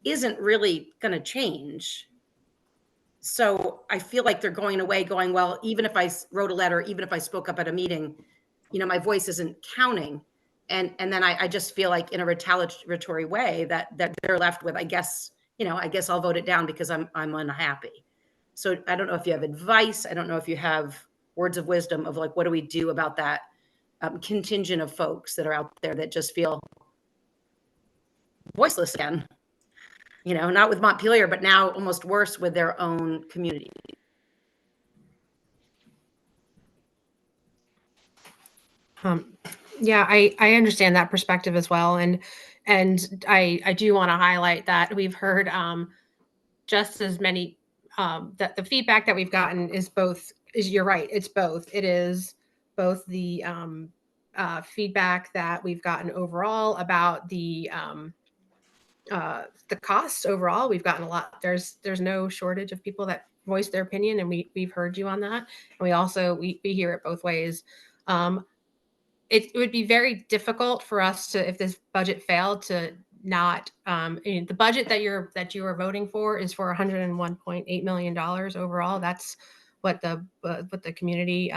L: isn't really going to change. So I feel like they're going away going, well, even if I wrote a letter, even if I spoke up at a meeting, you know, my voice isn't counting. And then I just feel like in a retaliatory way that they're left with, I guess, you know, I guess I'll vote it down because I'm unhappy. So I don't know if you have advice. I don't know if you have words of wisdom of like, what do we do about that contingent of folks that are out there that just feel voiceless again? You know, not with Montpelier, but now almost worse with their own community.
B: Yeah, I understand that perspective as well. And I do want to highlight that we've heard just as many that the feedback that we've gotten is both, is you're right, it's both. It is both the feedback that we've gotten overall about the cost overall. We've gotten a lot. There's no shortage of people that voice their opinion, and we've heard you on that. And we also we hear it both ways. It would be very difficult for us to, if this budget failed, to not the budget that you are voting for is for $101.8 million overall. That's what the community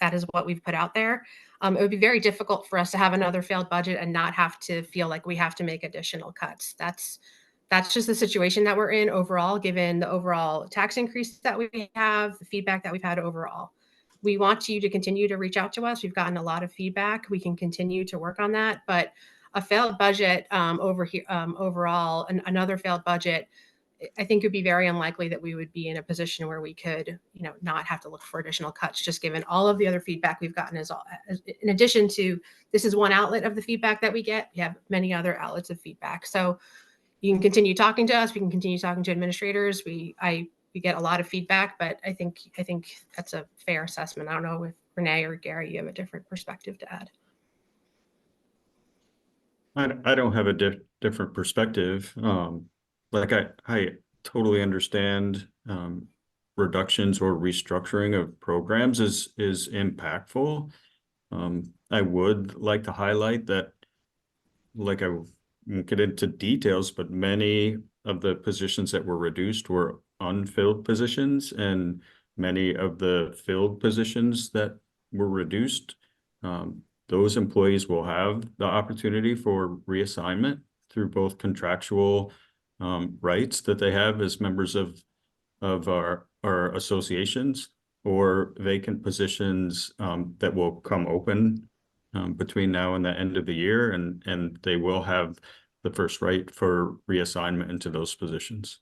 B: that is what we've put out there. It would be very difficult for us to have another failed budget and not have to feel like we have to make additional cuts. That's just the situation that we're in overall, given the overall tax increase that we have, the feedback that we've had overall. We want you to continue to reach out to us. We've gotten a lot of feedback. We can continue to work on that, but a failed budget overall, another failed budget, I think it would be very unlikely that we would be in a position where we could, you know, not have to look for additional cuts, just given all of the other feedback we've gotten. As in addition to, this is one outlet of the feedback that we get. We have many other outlets of feedback. So you can continue talking to us. We can continue talking to administrators. We get a lot of feedback, but I think that's a fair assessment. I don't know if Renee or Gary, you have a different perspective to add.
D: I don't have a different perspective. Like I totally understand reductions or restructuring of programs is impactful. I would like to highlight that, like, I won't get into details, but many of the positions that were reduced were unfilled positions, and many of the filled positions that were reduced, those employees will have the opportunity for reassignment through both contractual rights that they have as members of our associations, or vacant positions that will come open between now and the end of the year, and they will have the first right for reassignment into those positions.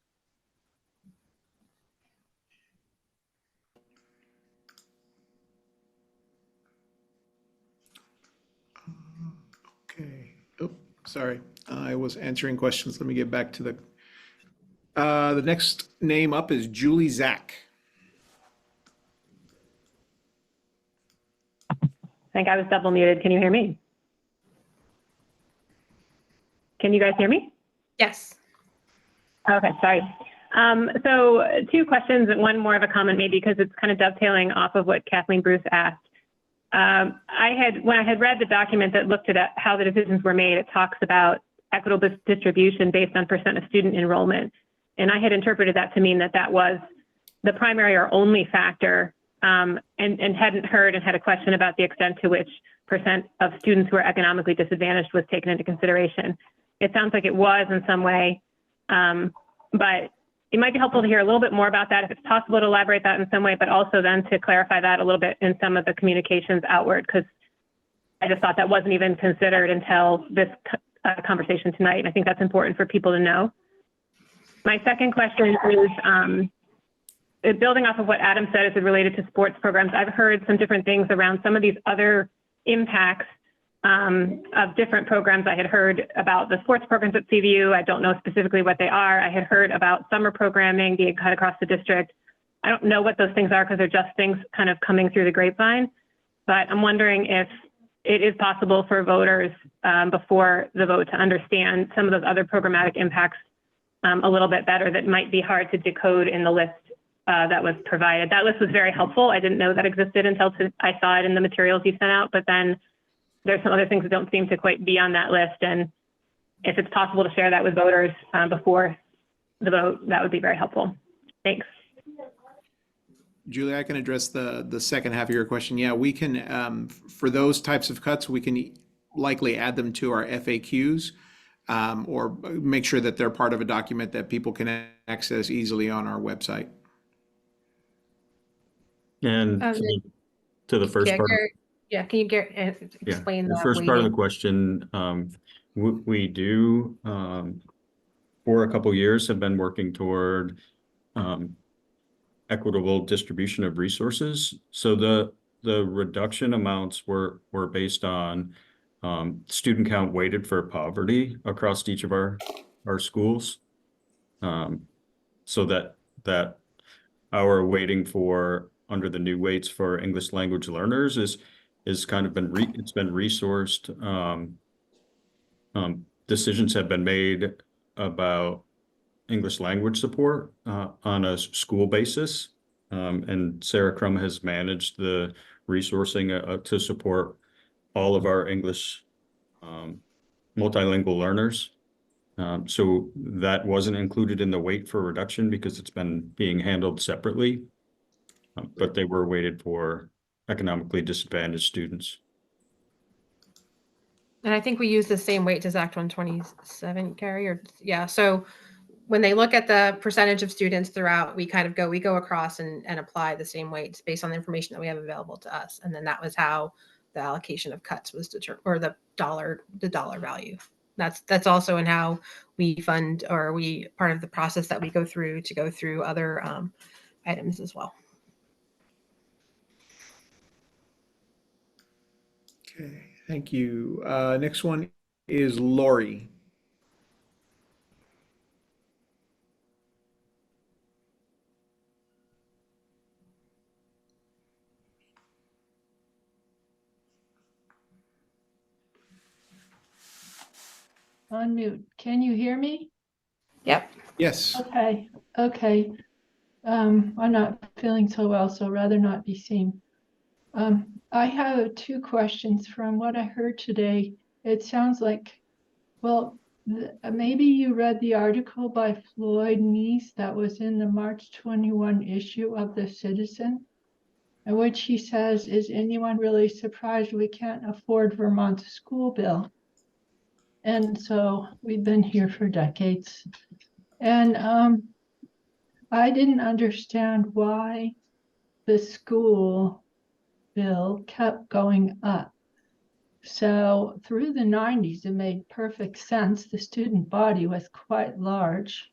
A: Okay. Oh, sorry. I was answering questions. Let me get back to the next name up is Julie Zach.
M: I think I was double muted. Can you hear me? Can you guys hear me?
B: Yes.
M: Okay, sorry. So 2 questions and one more of a comment, maybe because it's kind of dovetailing off of what Kathleen Bruce asked. When I had read the document that looked at how the decisions were made, it talks about equitable distribution based on % of student enrollment. And I had interpreted that to mean that that was the primary or only factor, and hadn't heard and had a question about the extent to which % of students who are economically disadvantaged was taken into consideration. It sounds like it was in some way, but it might be helpful to hear a little bit more about that, if it's possible to elaborate that in some way, but also then to clarify that a little bit in some of the communications outward, because I just thought that wasn't even considered until this conversation tonight. And I think that's important for people to know. My second question is building off of what Adam said as it related to sports programs. I've heard some different things around some of these other impacts of different programs. I had heard about the sports programs at CVU. I don't know specifically what they are. I had heard about summer programming being cut across the district. I don't know what those things are because they're just things kind of coming through the grapevine. But I'm wondering if it is possible for voters before the vote to understand some of those other programmatic impacts a little bit better that might be hard to decode in the list that was provided. That list was very helpful. I didn't know that existed until I saw it in the materials you sent out, but then there's some other things that don't seem to quite be on that list. And if it's possible to share that with voters before the vote, that would be very helpful. Thanks.
A: Julie, I can address the second half of your question. Yeah, we can, for those types of cuts, we can likely add them to our FAQs, or make sure that they're part of a document that people can access easily on our website.
D: And to the first part.
B: Yeah, can you explain
D: The
B: that
D: first part of the
B: weighting?
D: question, we do, for a couple years, have been working toward equitable distribution of resources. So the reduction amounts were based on student count weighted for poverty across each of our schools. So that our weighting for under the new weights for English language learners is kind of been resourced. Decisions have been made about English language support on a school basis. And Sarah Crum has managed the resourcing to support all of our English multilingual learners. So that wasn't included in the weight for reduction because it's been being handled separately, but they were weighted for economically disadvantaged students.
B: And I think we use the same weights as Act 127, Carrie, or yeah. So when they look at the percentage of students throughout, we go across and apply the same weights based on the information that we have available to us. And then that was how the allocation of cuts was determined, or the dollar value. That's also in how we fund, or we part of the process that we go through other items as well.
A: Okay, thank you. Next one is Lori.
N: Unmute. Can you hear me?
B: Yep.
A: Yes.
N: Okay. I'm not feeling so well, so rather not be seen. I have two questions from what I heard today. It sounds like, well, maybe you read the article by Floyd Neese that was in the March 21 issue of The Citizen, in which he says, is anyone really surprised we can't afford Vermont's school bill? And so we've been here for decades. And I didn't understand why the school bill kept going up. So through the 90s, it made perfect sense. The student body was quite large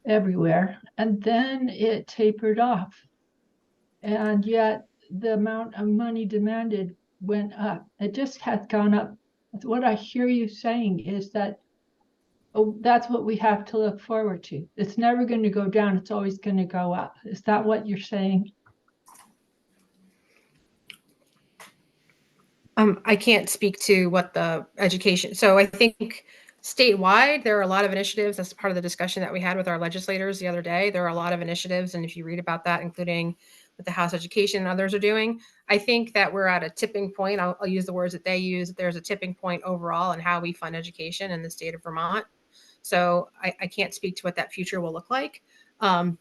N: everywhere. And then it tapered off. And yet the amount of money demanded went up. It just has gone up. What I hear you saying is that, oh, that's what we have to look forward to. It's never going to go down. It's always going to go up. Is that what you're saying?
B: I can't speak to what the education. So I think statewide, there are a lot of initiatives. That's part of the discussion that we had with our legislators the other day. There are a lot of initiatives. And if you read about that, including what the House Education and others are doing, I think that we're at a tipping point. I'll use the words that they use. There's a tipping point overall in how we fund education in the state of Vermont. So I can't speak to what that future will look like. But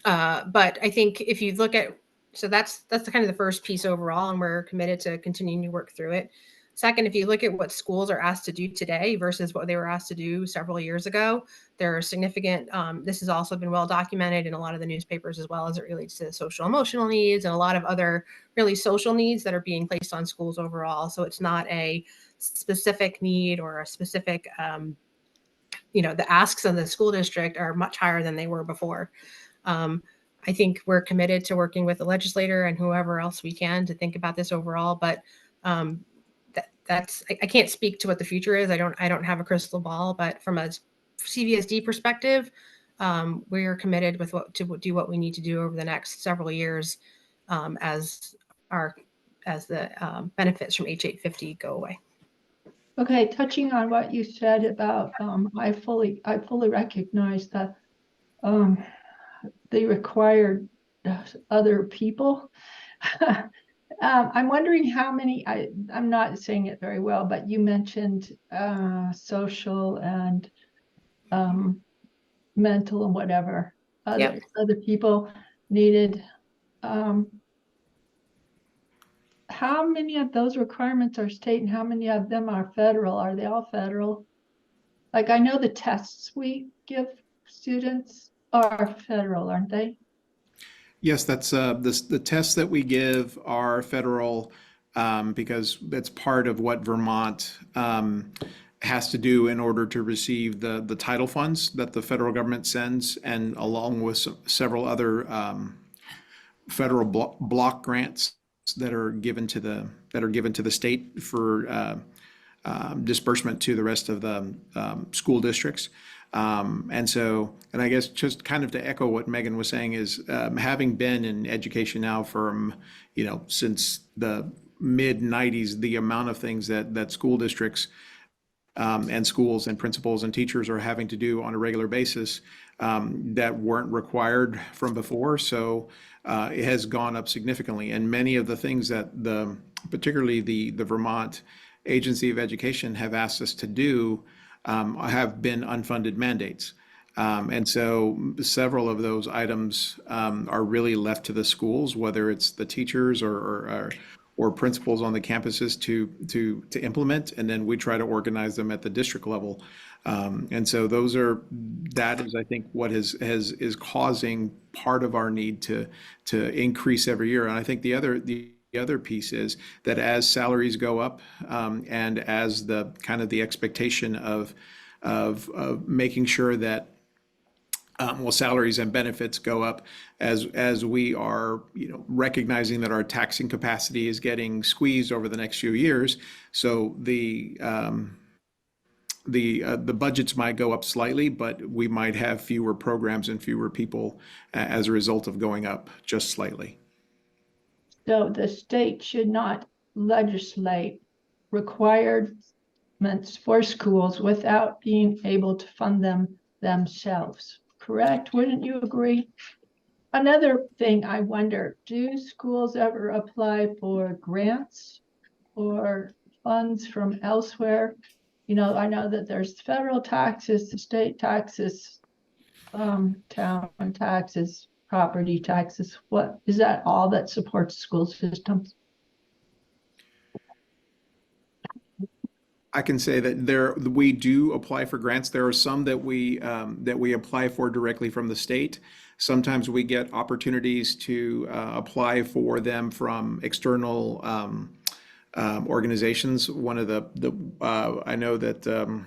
B: I think if you look at, so that's the kind of the first piece overall, and we're committed to continuing to work through it. Second, if you look at what schools are asked to do today versus what they were asked to do several years ago, there are significant, this has also been well documented in a lot of the newspapers as well as it relates to social emotional needs and a lot of other really social needs that are being placed on schools overall. So it's not a specific need or a specific, the asks of the school district are much higher than they were before. I think we're committed to working with the legislator and whoever else we can to think about this overall, but I can't speak to what the future is. I don't have a crystal ball, but from a CVSD perspective, we are committed to do what we need to do over the next several years as the benefits from H850 go away.
N: Okay, touching on what you said about, I fully recognize that they required other people. I'm wondering how many, I'm not saying it very well, but you mentioned social and mental and whatever.
L: Yep.
N: Other people needed. How many of those requirements are state and how many of them are federal? Are they all federal? Like, I know the tests we give students are federal, aren't they?
A: Yes, that's the tests that we give are federal, because that's part of what Vermont has to do in order to receive the title funds that the federal government sends, and along with several other federal block grants that are given to the state for disbursement to the rest of the school districts. And I guess just kind of to echo what Megan was saying is, having been in education now from, since the mid 90s, the amount of things that school districts and schools and principals and teachers are having to do on a regular basis that weren't required from before. So it has gone up significantly. And many of the things that particularly the Vermont Agency of Education have asked us to do have been unfunded mandates. And so several of those items are really left to the schools, whether it's the teachers or principals on the campuses to implement, and then we try to organize them at the district level. And so that is, I think, what is causing part of our need to increase every year. And I think the other piece is that as salaries go up, and as the kind of the expectation of making sure that salaries and benefits go up as we are, recognizing that our taxing capacity is getting squeezed over the next few years. So the budgets might go up slightly, but we might have fewer programs and fewer people as a result of going up just slightly.
N: So the state should not legislate requirements for schools without being able to fund them themselves, correct? Wouldn't you agree? Another thing I wonder, do schools ever apply for grants or funds from elsewhere? I know that there's federal taxes, the state taxes, town taxes, property taxes. What is that all that supports school systems?
A: I can say that we do apply for grants. There are some that we apply for directly from the state. Sometimes we get opportunities to apply for them from external organizations. One of I know that the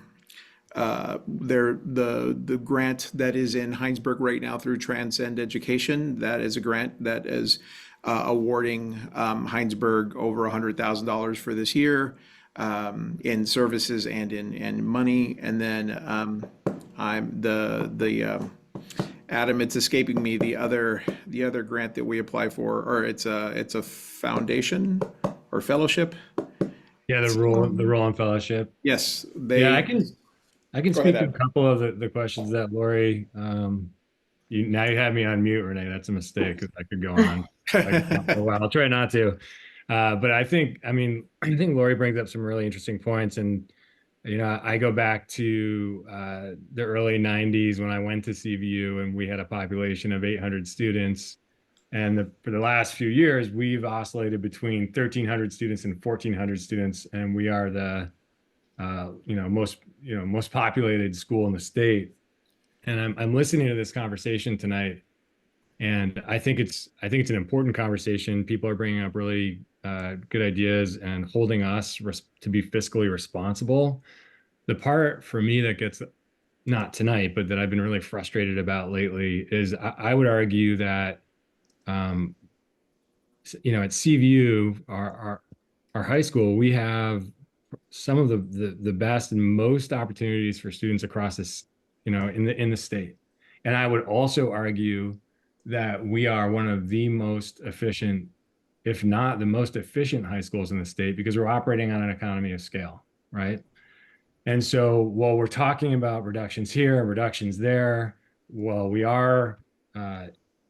A: grant that is in Heinsberg right now through Transcend Education, that is a grant that is awarding Heinsberg over $100,000 for this year in services and in money. And then Adam, it's escaping me, the other grant that we apply for, or it's a foundation or fellowship.
I: Yeah, the role and fellowship.
A: Yes,
I: Yeah, I can speak to a
A: Adam.
I: couple of the questions that Lori. You have me on mute, Renee. That's a mistake. I could go on for a while. I'll try not to. But I think Lori brings up some really interesting points. And, I go back to the early 90s when I went to CVU and we had a population of 800 students. And for the last few years, we've oscillated between 1,300 students and 1,400 students. And we are the most populated school in the state. And I'm listening to this conversation tonight, and I think it's an important conversation. People are bringing up really good ideas and holding us to be fiscally responsible. The part for me that gets, not tonight, but that I've been really frustrated about lately is I would argue that at CVU, our high school, we have some of the best and most opportunities for students across this, in the state. And I would also argue that we are one of the most efficient, if not the most efficient high schools in the state, because we're operating on an economy of scale, right? And so while we're talking about reductions here and reductions there, well, we are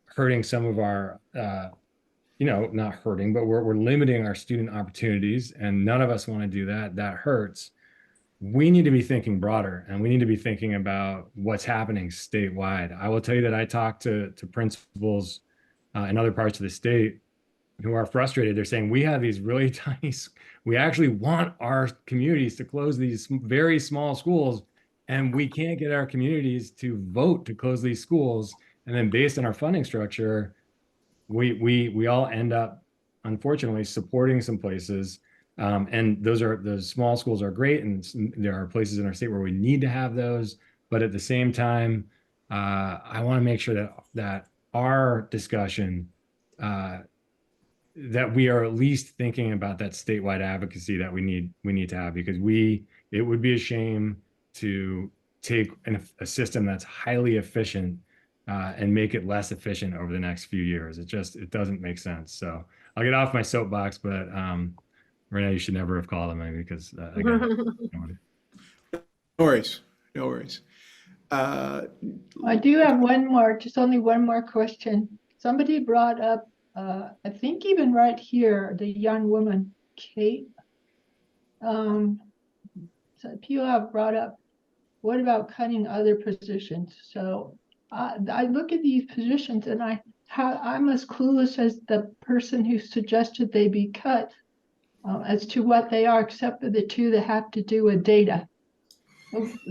I: hurting some of our, not hurting, but we're limiting our student opportunities, and none of us want to do that. That hurts. We need to be thinking broader, and we need to be thinking about what's happening statewide. I will tell you that I talked to principals in other parts of the state who are frustrated. They're saying, we have these really tiny, we actually want our communities to close these very small schools, and we can't get our communities to vote to close these schools. And then based on our funding structure, we all end up, unfortunately, supporting some places. And those small schools are great, and there are places in our state where we need to have those. But at the same time, I want to make sure that our discussion, that we are at least thinking about that statewide advocacy that we need to have, because it would be a shame to take a system that's highly efficient and make it less efficient over the next few years. It doesn't make sense. So I'll get off my soapbox, but Renee, you should never have called on me, because again,
A: No worries. No worries.
N: I do have only one more question. Somebody brought up, I think even right here, the young woman, Kate. So people have brought up, what about cutting other positions? So I look at these positions and I'm as clueless as the person who suggested they be cut as to what they are, except for the two that have to do with data.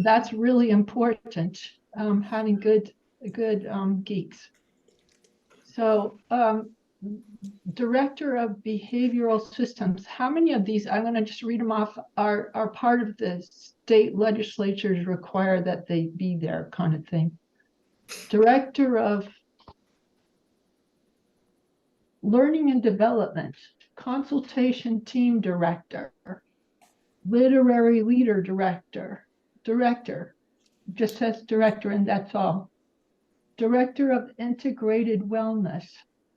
N: That's really important, having good geeks. So Director of Behavioral Systems, how many of these, I'm going to just read them off, are part of the state legislatures require that they be there, kind of thing? Director of Learning and Development, Consultation Team Director, Literary Leader Director, just says director and that's all. Director of Integrated Wellness,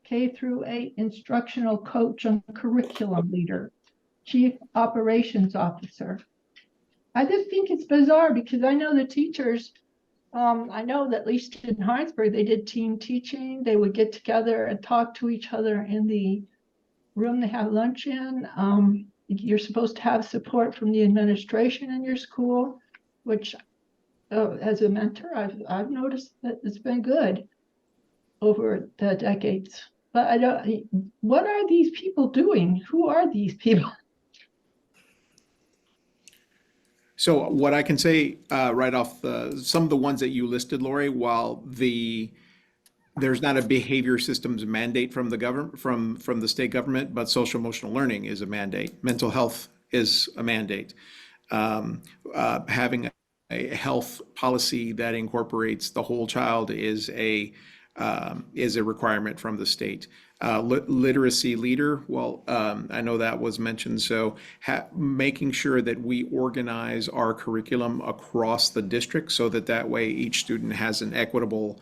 N: K-8 Instructional Coach and Curriculum Leader, Chief Operations Officer. I just think it's bizarre, because I know the teachers, I know that at least in Heinsberg, they did team teaching. They would get together and talk to each other in the room they have lunch in. You're supposed to have support from the administration in your school, which as a mentor, I've noticed that it's been good over the decades. But what are these people doing? Who are these people?
A: So what I can say right off some of the ones that you listed, Lori, while there's not a behavior systems mandate from the government, from the state government, but social emotional learning is a mandate. Mental health is a mandate. Having a health policy that incorporates the whole child is a requirement from the state. Literacy leader, well, I know that was mentioned. So making sure that we organize our curriculum across the district so that way each student has equitable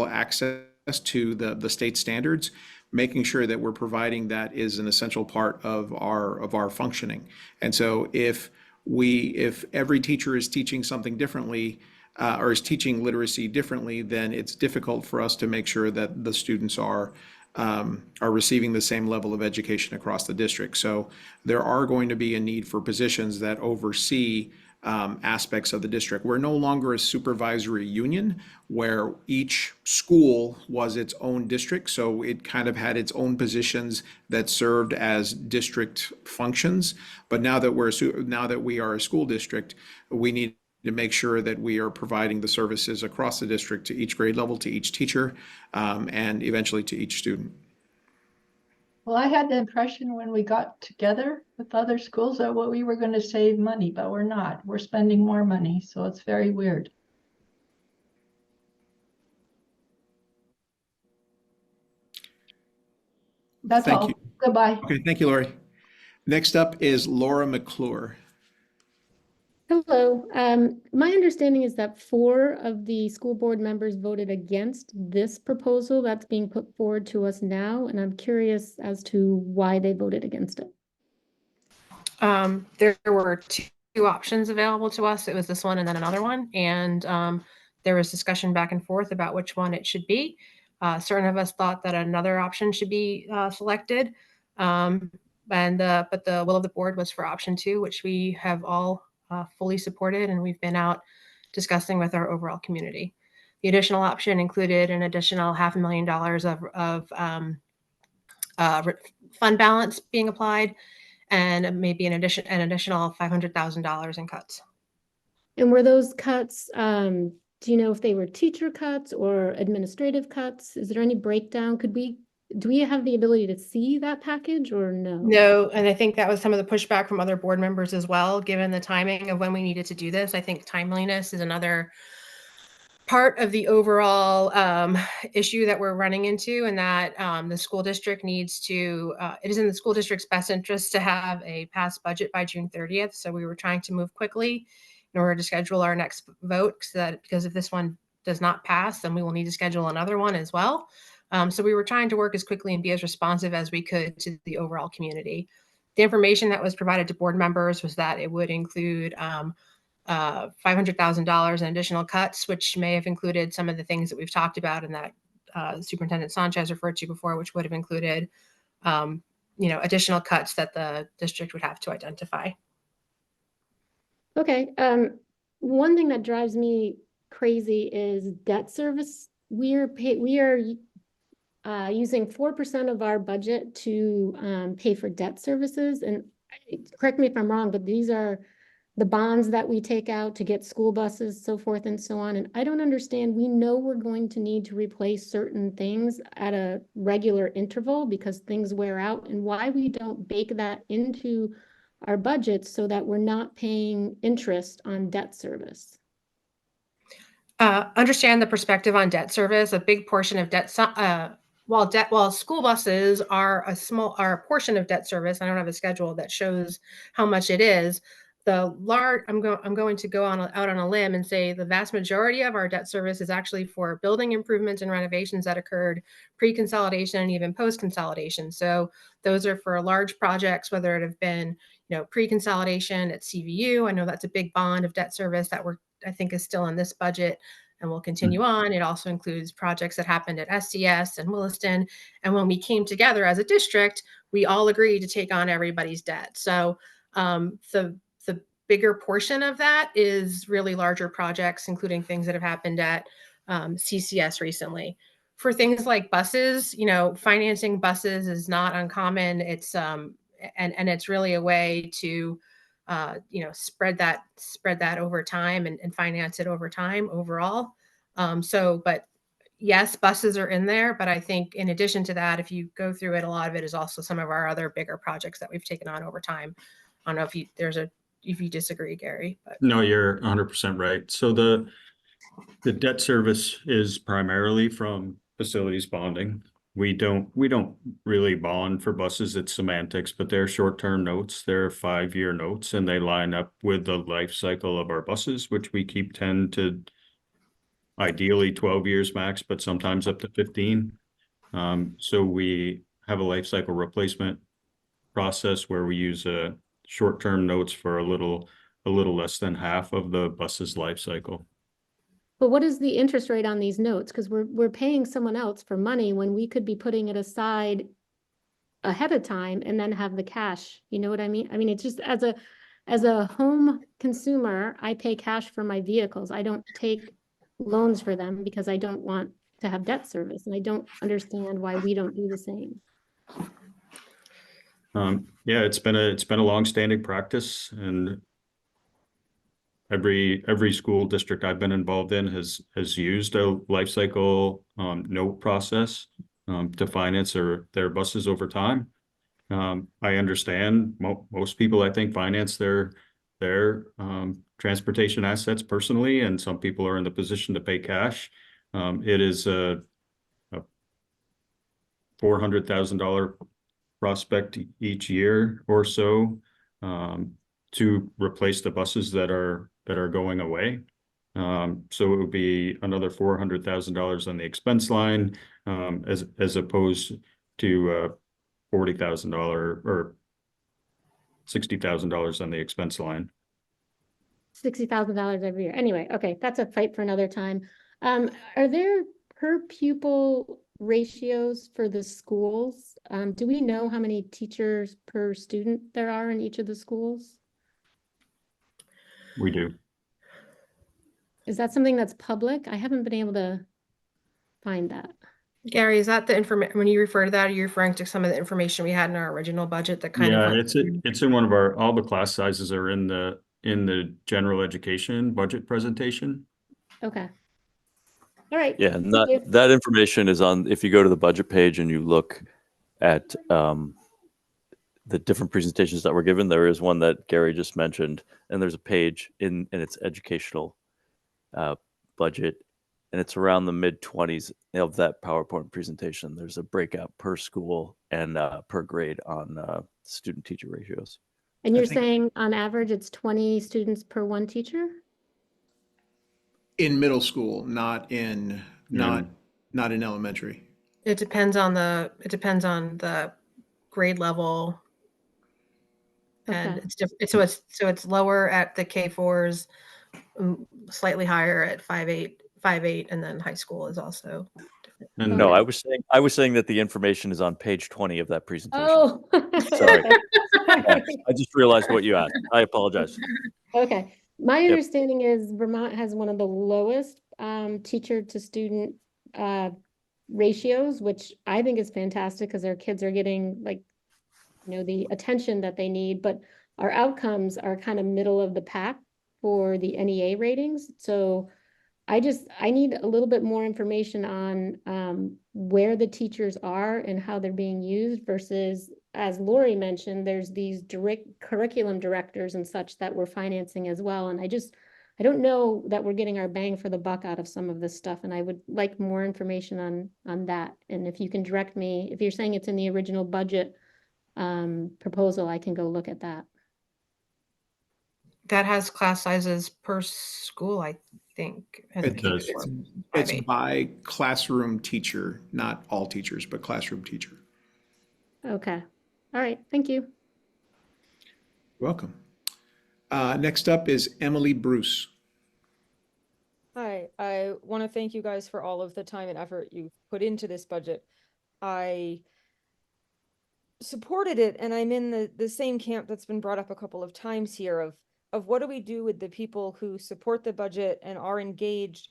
A: access to the state standards. Making sure that we're providing that is an essential part of our functioning. And so if every teacher is teaching something differently, or is teaching literacy differently, then it's difficult for us to make sure that the students are receiving the same level of education across the district. So there are going to be a need for positions that oversee aspects of the district. We're no longer a supervisory union where each school was its own district, so it kind of had its own positions that served as district functions. But now that we are a school district, we need to make sure that we are providing the services across the district to each grade level, to each teacher, and eventually to each student.
N: Well, I had the impression when we got together with other schools that we were going to save money, but we're not. We're spending more money, so it's very weird. That's
A: Thank
N: all.
A: you.
N: Goodbye.
A: Okay, thank you, Lori. Next up is Laura McClure.
O: Hello. My understanding is that 4 of the school board members voted against this proposal that's being put forward to us now, and I'm curious as to why they voted against it.
B: There were 2 options available to us. It was this one and then another one. And there was discussion back and forth about which one it should be. Certain of us thought that another option should be selected. But the will of the board was for option 2, which we have all fully supported, and we've been out discussing with our overall community. The additional option included an additional $500,000 of fund balance being applied, and maybe an additional $500,000 in cuts.
O: And were those cuts, do you know if they were teacher cuts or administrative cuts? Is there any breakdown? Do we have the ability to see that package or no?
B: No, and I think that was some of the pushback from other board members as well, given the timing of when we needed to do this. I think timeliness is another part of the overall issue that we're running into, and that the school district needs to, it is in the school district's best interest to have a passed budget by June 30th. So we were trying to move quickly in order to schedule our next vote, because if this one does not pass, then we will need to schedule another one as well. So we were trying to work as quickly and be as responsive as we could to the overall community. The information that was provided to board members was that it would include $500,000 in additional cuts, which may have included some of the things that we've talked about and that Superintendent Sanchez referred to before, which would have included, additional cuts that the district would have to identify.
O: Okay. One thing that drives me crazy is debt service. We are using 4% of our budget to pay for debt services. And correct me if I'm wrong, but these are the bonds that we take out to get school buses, so forth and so on. And I don't understand. We know we're going to need to replace certain things at a regular interval because things wear out, and why we don't bake that into our budgets so that we're not paying interest on debt service.
B: Understand the perspective on debt service. A big portion of debt, while school buses are a portion of debt service. I don't have a schedule that shows how much it is. I'm going to go out on a limb and say the vast majority of our debt service is actually for building improvements and renovations that occurred pre-consolidation and even post-consolidation. So those are for large projects, whether it have been, pre-consolidation at CVU. I know that's a big bond of debt service that I think is still in this budget and will continue on. It also includes projects that happened at SCS and Williston. And when we came together as a district, we all agreed to take on everybody's debt. So the bigger portion of that is really larger projects, including things that have happened at CCS recently. For things like buses, financing buses is not uncommon. It's and it's really a way to spread that over time and finance it over time overall. But yes, buses are in there, but I think in addition to that, if you go through it, a lot of it is also some of our other bigger projects that we've taken on over time. I don't know if you disagree, Gary. But.
D: No, you're 100% right. So the debt service is primarily from facilities bonding. We don't really bond for buses. It's semantics, but they're short-term notes. They're 5-year notes, and they line up with the life cycle of our buses, which we keep 10 to ideally 12 years max, but sometimes up to 15. So we have a life cycle replacement process where we use short-term notes for a little less than half of the bus's life cycle.
O: But what is the interest rate on these notes? Because we're paying someone else for money when we could be putting it aside ahead of time and then have the cash. You know what I mean? I mean, it's just as a home consumer, I pay cash for my vehicles. I don't take loans for them because I don't want to have debt service, and I don't understand why we don't do the same.
D: Yeah, it's been a long-standing practice, and every school district I've been involved in has used a life cycle note process to finance their buses over time. I understand most people, I think, finance their transportation assets personally, and some people are in the position to pay cash. It is a $400,000 prospect each year or so to replace the buses that are going away. So it would be another $400,000 on the expense line, as opposed to $40,000 or $60,000 on the expense line.
O: $60,000 every year. Anyway, okay, that's a fight for another time. Are there per pupil ratios for the schools? Do we know how many teachers per student there are in each of the schools?
D: We do.
O: Is that something that's public? I haven't been able to find that.
B: Gary, is that the information, when you refer to that, are you referring to some of the information we had in our original budget that kind of
D: Yeah,
B: went?
D: it's in one of our, all the class sizes are in the general education budget presentation.
O: Okay. All right.
C: Yeah, and
O: Thank you.
C: that information is on, if you go to the budget page and you look at the different presentations that were given, there is one that Gary just mentioned, and there's a page in its educational budget, and it's around the mid-20s of that PowerPoint presentation. There's a breakout per school and per grade on student-teacher ratios.
O: And
A: I
O: you're
A: think-
O: saying on average it's 20 students per one teacher?
A: In middle school, not in elementary.
B: It depends on the grade level. And
O: Okay.
B: it's different. So it's lower at the K4s, slightly higher at 5.8, and then high school is also different.
D: And
C: No, I was saying that the information is on page 20 of that presentation.
O: Oh,
C: Sorry.
O: okay.
C: I just realized what you asked. I apologize.
O: Okay. My
C: Yep.
O: understanding is Vermont has one of the lowest teacher to student ratios, which I think is fantastic because our kids are getting the attention that they need, but our outcomes are kind of middle of the pack for the NEA ratings. So I need a little bit more information on where the teachers are and how they're being used versus, as Lori mentioned, there's these direct curriculum directors and such that we're financing as well. And I don't know that we're getting our bang for the buck out of some of this stuff. And I would like more information on that. And if you can direct me, if you're saying it's in the original budget proposal, I can go look at that.
B: That has class sizes per school, I think. in the
D: It does.
B: K4,
A: It's
B: 5.8.
A: by classroom teacher, not all teachers, but classroom teacher.
O: Okay. All right. Thank you.
A: You're welcome. Next up is Emily Bruce.
P: Hi, I want to thank you guys for all of the time and effort you've put into this budget. I supported it, and I'm in the same camp that's been brought up a couple of times here of what do we do with the people who support the budget and are engaged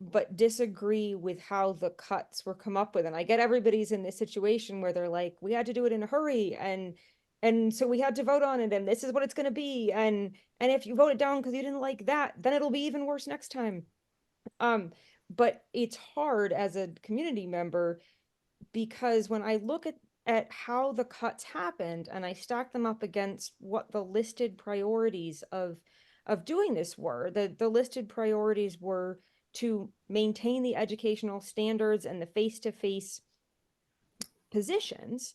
P: but disagree with how the cuts were come up with. And I get everybody's in this situation where they're like, we had to do it in a hurry, and so we had to vote on it, and this is what it's going to be, and if you vote it down because you didn't like that, then it'll be even worse next time. But it's hard as a community member because when I look at how the cuts happened and I stack them up against what the listed priorities of doing this were, the listed priorities were to maintain the educational standards and the face-to-face positions.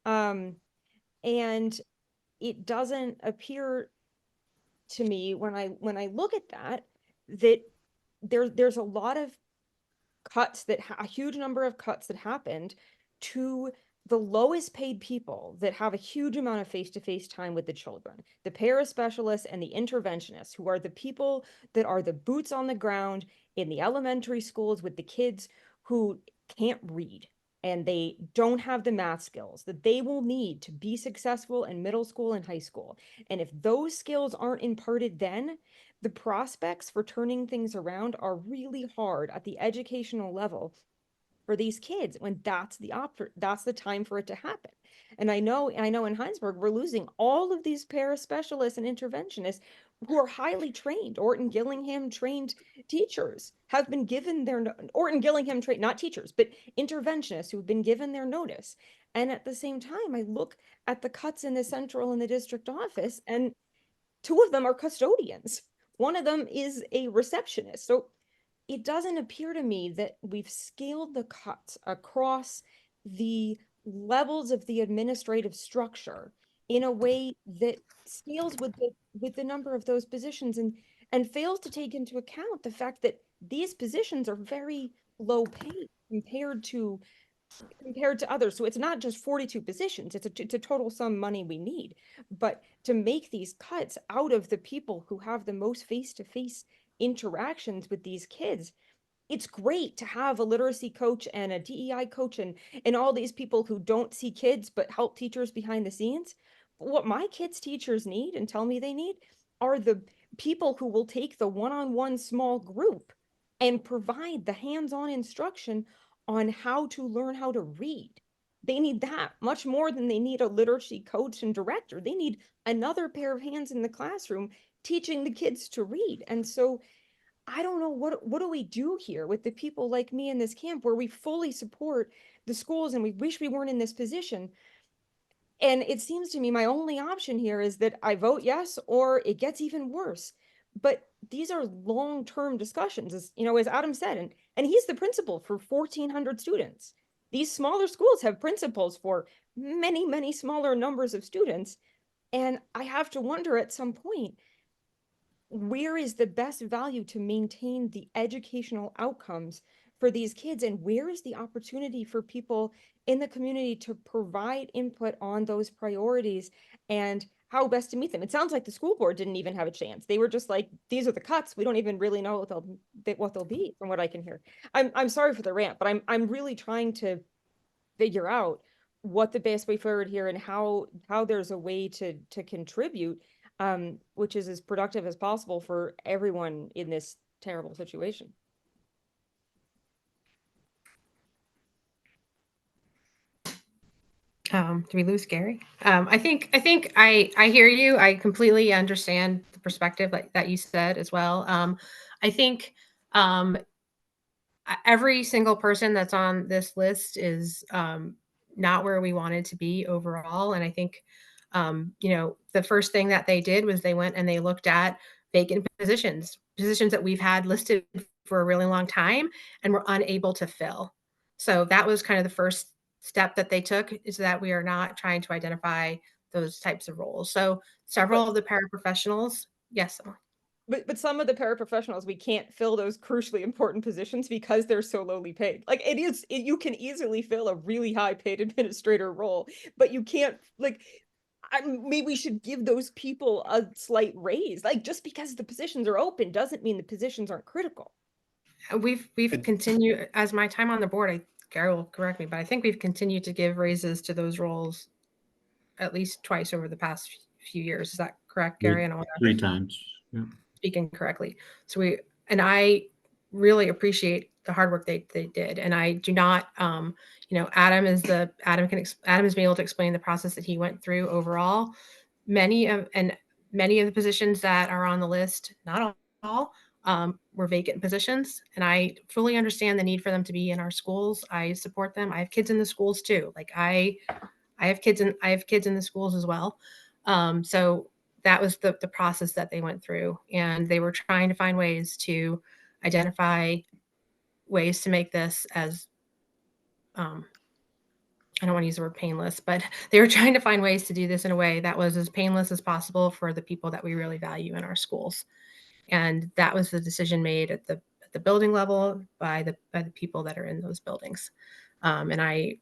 P: And it doesn't appear to me when I look at that there's a lot of cuts a huge number of cuts that happened to the lowest paid people that have a huge amount of face-to-face time with the children, the paraspecialists and the interventionists, who are the people that are the boots on the ground in the elementary schools with the kids who can't read and they don't have the math skills that they will need to be successful in middle school and high school. And if those skills aren't imparted then, the prospects for turning things around are really hard at the educational level for these kids when that's the time for it to happen. And I know in Heinsberg, we're losing all of these paraspecialists and interventionists who are highly trained. Orton Gillingham trained teachers have been given Orton Gillingham trained, not teachers, but interventionists who've been given their notice. And at the same time, I look at the cuts in the central and the district office, and two of them are custodians. One of them is a receptionist. So it doesn't appear to me that we've scaled the cuts across the levels of the administrative structure in a way that scales with the number of those positions and fails to take into account the fact that these positions are very low paid compared to compared to others. So it's not just 42 positions, it's a total sum money we need. But to make these cuts out of the people who have the most face-to-face interactions with these kids, it's great to have a literacy coach and a DEI coach and all these people who don't see kids but help teachers behind the scenes. But what my kids' teachers need and tell me they need are the people who will take the one-on-one small group and provide the hands-on instruction on how to learn how to read. They need that much more than they need a literacy coach and director. They need another pair of hands in the classroom teaching the kids to read. And so I don't know what do we do here with the people like me in this camp where we fully support the schools and we wish we weren't in this position. And it seems to me my only option here is that I vote yes or it gets even worse. But these are long-term discussions, as you know, as Adam said, and he's the principal for 1,400 students. These smaller schools have principals for many, many smaller numbers of students. And I have to wonder at some point, where is the best value to maintain the educational outcomes for these kids? And where is the opportunity for people in the community to provide input on those priorities and how best to meet them? It sounds like the school board didn't even have a chance. They were just like, these are the cuts. We don't even really know what they'll be, from what I can hear. I'm sorry for the rant, but I'm really trying to figure out what the best way forward here and how there's a way to contribute, which is as productive as possible for everyone in this terrible situation.
B: Do we lose Gary? I think I hear you. I completely understand the perspective that you said as well. I think every single person that's on this list is not where we wanted to be overall. And I think, the first thing that they did was they went and they looked at vacant positions that we've had listed for a really long time and were unable to fill. So that was kind of the first step that they took, is that we are not trying to identify those types of roles. So several of the paraprofessionals, yes.
P: But some of the paraprofessionals, we can't fill those crucially important positions because they're so lowly paid. Like you can easily fill a really high paid administrator role, but you can't, like, maybe we should give those people a slight raise. Like, just because the positions are open doesn't mean the positions aren't critical.
B: We've continued, as my time on the board, Gary will correct me, but I think we've continued to give raises to those roles at least twice over the past few years. Is that correct, Gary?
D: Three times. Yeah.
B: Speaking correctly. So I really appreciate the hard work they did. And I do not, Adam is been able to explain the process that he went through overall. Many of the positions that are on the list, not all, were vacant positions. And I fully understand the need for them to be in our schools. I support them. I have kids in the schools too. Like I have kids in the schools as well. So that was the process that they went through, and they were trying to find ways to identify ways to make this as, I don't want to use the word painless, but they were trying to find ways to do this in a way that was as painless as possible for the people that we really value in our schools. And that was the decision made at the building level by the people that are in those buildings. And I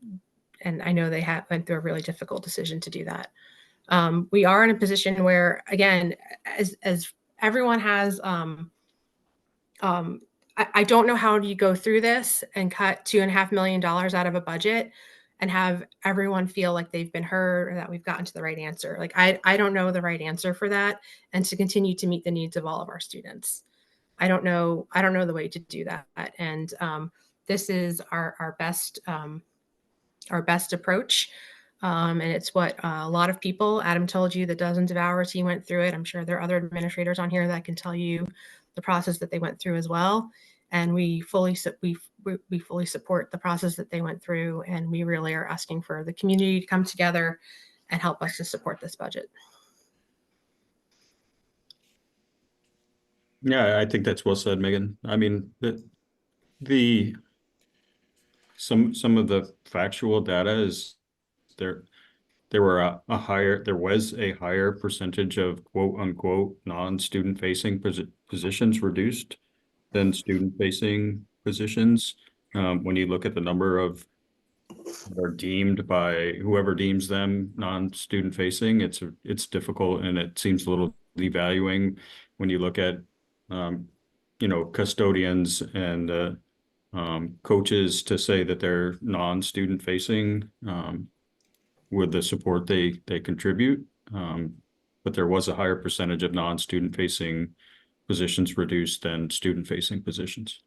B: know they went through a really difficult decision to do that. We are in a position where, again, as everyone has, I don't know how do you go through this and cut $2.5 million out of a budget and have everyone feel like they've been heard or that we've gotten to the right answer. Like, I don't know the right answer for that, and to continue to meet the needs of all of our students. I don't know the way to do that. And this is our best approach. And it's what a lot of people, Adam told you the dozens of hours he went through it. I'm sure there are other administrators on here that can tell you the process that they went through as well. And we fully support the process that they went through. And we really are asking for the community to come together and help us to support this budget.
D: Yeah, I think that's well said, Megan. I mean, some of the factual data is there was a higher percentage of quote unquote non-student facing positions reduced than student facing positions. When you look at the number of are deemed by whoever deems them non-student facing. It's difficult, and it seems a little devaluing when you look at, custodians and coaches to say that they're non-student facing with the support they contribute. But there was a higher percentage of non-student facing positions reduced than student facing positions.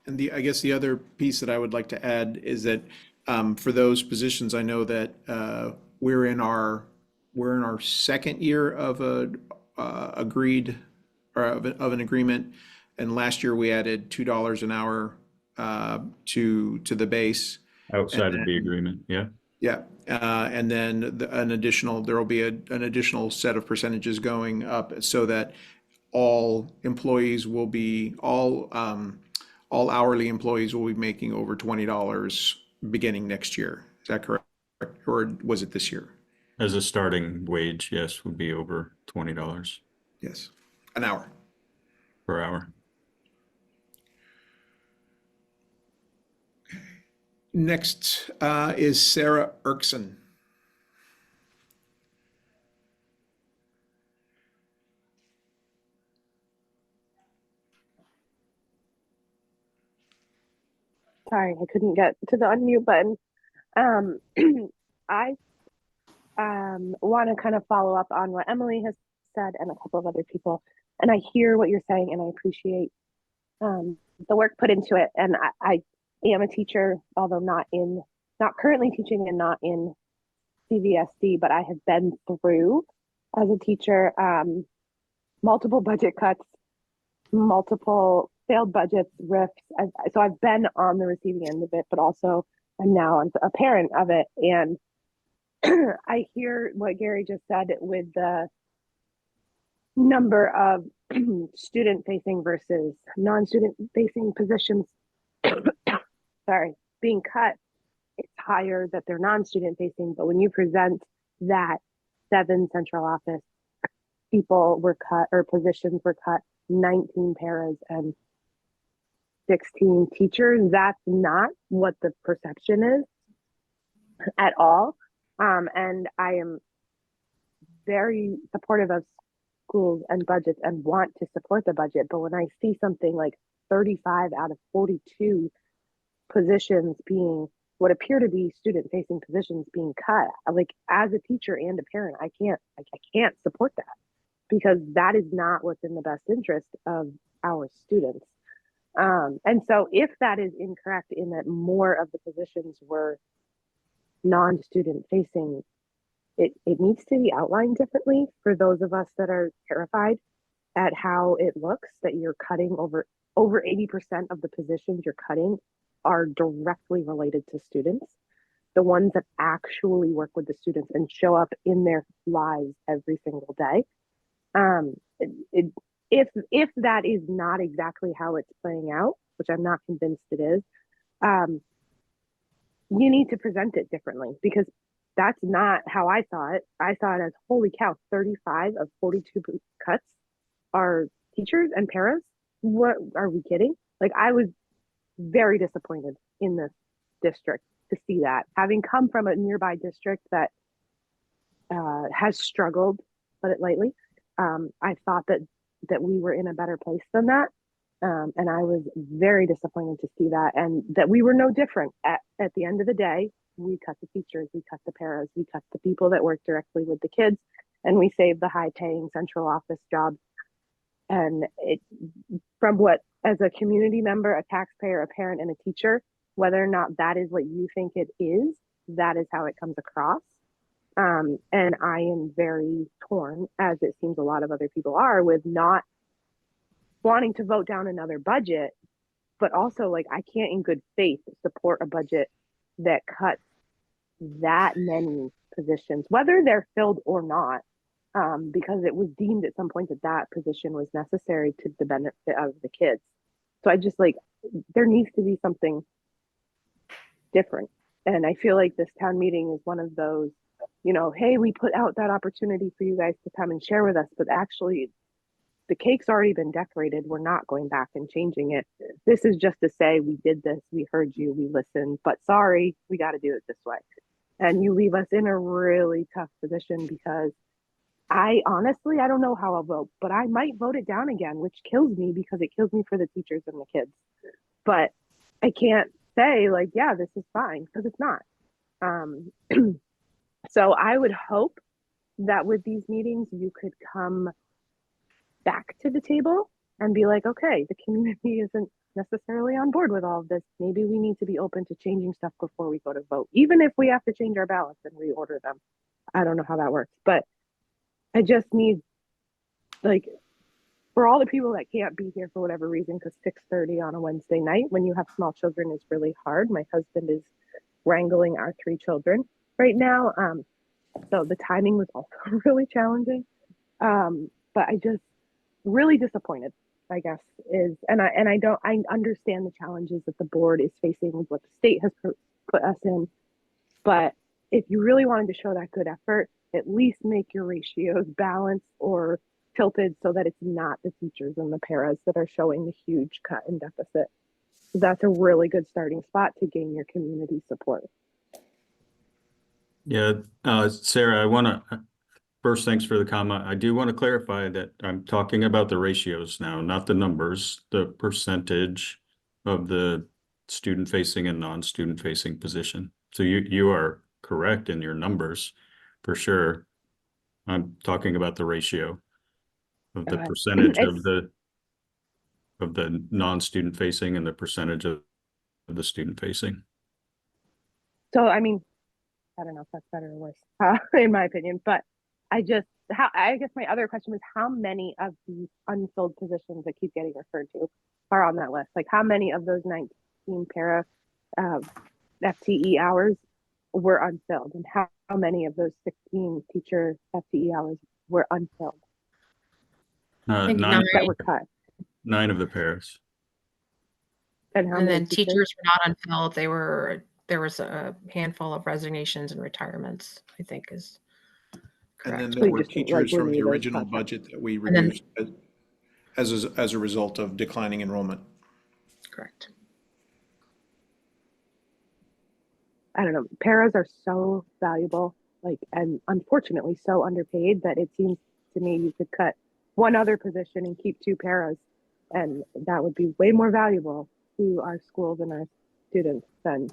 A: And I guess the other piece that I would like to add is that for those positions, I know that we're in our second year of a agreed or of an agreement, and last year we added $2 an hour to the base.
D: Outside of the agreement, yeah.
A: Yeah, and then there will be an additional set of percentages going up so that all employees will be all hourly employees will be making over $20 beginning next year. Is that correct? Or was it this year?
D: As a starting wage, yes, would be over $20
A: Yes, an hour.
D: per hour.
A: Next is Sarah Erkson.
Q: Sorry, I couldn't get to the unmute button. I want to kind of follow up on what Emily has said and a couple of other people. And I hear what you're saying, and I appreciate the work put into it. And I am a teacher, although not currently teaching and not in CVSD, but I have been through as a teacher multiple budget cuts, multiple failed budgets, RIFs. So I've been on the receiving end of it, but also I'm now a parent of it. And I hear what Gary just said with the number of student facing versus non-student facing positions being cut. It's higher that they're non-student facing, but when you present that 7 central office people were cut or positions were cut, 19 paras and 16 teachers, that's not what the perception is at all. And I am very supportive of schools and budgets and want to support the budget. But when I see something like 35 out of 42 positions being what appear to be student facing positions being cut, like as a teacher and a parent, I can't support that, because that is not what's in the best interest of our students. And so if that is incorrect in that more of the positions were non-student facing, it needs to be outlined differently for those of us that are terrified at how it looks, that you're cutting over 80% of the positions you're cutting are directly related to students, the ones that actually work with the students and show up in their lives every single day. If that is not exactly how it's playing out, which I'm not convinced it is, you need to present it differently, because that's not how I saw it. I saw it as, holy cow, 35 of 42 cuts are teachers and parents. What are we kidding? Like, I was very disappointed in this district to see that, having come from a nearby district that has struggled, put it lightly. I thought that we were in a better place than that. And I was very disappointed to see that, and that we were no different. At the end of the day, we cut the teachers, we cut the paras, we cut the people that work directly with the kids, and we saved the high paying central office jobs. And it, from what, as a community member, a taxpayer, a parent, and a teacher, whether or not that is what you think it is, that is how it comes across. And I am very torn, as it seems a lot of other people are, with not wanting to vote down another budget, but also, like, I can't in good faith support a budget that cuts that many positions, whether they're filled or not, because it was deemed at some point that that position was necessary to the benefit of the kids. So I just, like, there needs to be something different. And I feel like this town meeting is one of those, you know, hey, we put out that opportunity for you guys to come and share with us, but actually the cake's already been decorated. We're not going back and changing it. This is just to say, we did this, we heard you, we listened, but sorry, we got to do it this way. And you leave us in a really tough position, because I honestly, I don't know how I'll vote, but I might vote it down again, which kills me, because it kills me for the teachers and the kids. But I can't say like, yeah, this is fine, because it's not. So I would hope that with these meetings, you could come back to the table and be like, okay, the community isn't necessarily on board with all of this. Maybe we need to be open to changing stuff before we go to vote, even if we have to change our ballots and reorder them. I don't know how that works, but I just need, like, for all the people that can't be here for whatever reason, because 6:30 on a Wednesday night when you have small children is really hard. My husband is wrangling our 3 children right now. So the timing was also really challenging. But I just really disappointed, I guess, and I understand the challenges that the board is facing with what the state has put us in. But if you really wanted to show that good effort, at least make your ratios balanced or tilted so that it's not the teachers and the paras that are showing the huge cut in deficit. That's a really good starting spot to gain your community support.
D: Yeah, Sarah, I want to, first, thanks for the comment. I do want to clarify that I'm talking about the ratios now, not the numbers, the percentage of the student-facing and non-student facing position. So you are correct in your numbers, for sure. I'm talking about the ratio of the percentage of the non-student facing and the percentage of the student facing.
Q: So, I mean, I don't know if that's better or worse, in my opinion, but I guess my other question was, how many of these unfilled positions that keep getting referred to are on that list? Like, how many of those 19 para FTE hours were unfilled, and how many of those 16 teacher FTE hours were unfilled?
D: 9
Q: that were cut.
D: 9 of the paras.
Q: And
B: then teachers were not unfilled. There was a handful of resignations and retirements, I think is correct.
A: And then there were teachers from the original budget that we reduced as a result of declining enrollment.
B: Correct.
Q: I don't know. Paras are so valuable, and unfortunately so underpaid, that it seems to me you could cut one other position and keep 2 paras, and that would be way more valuable to our schools and our students than.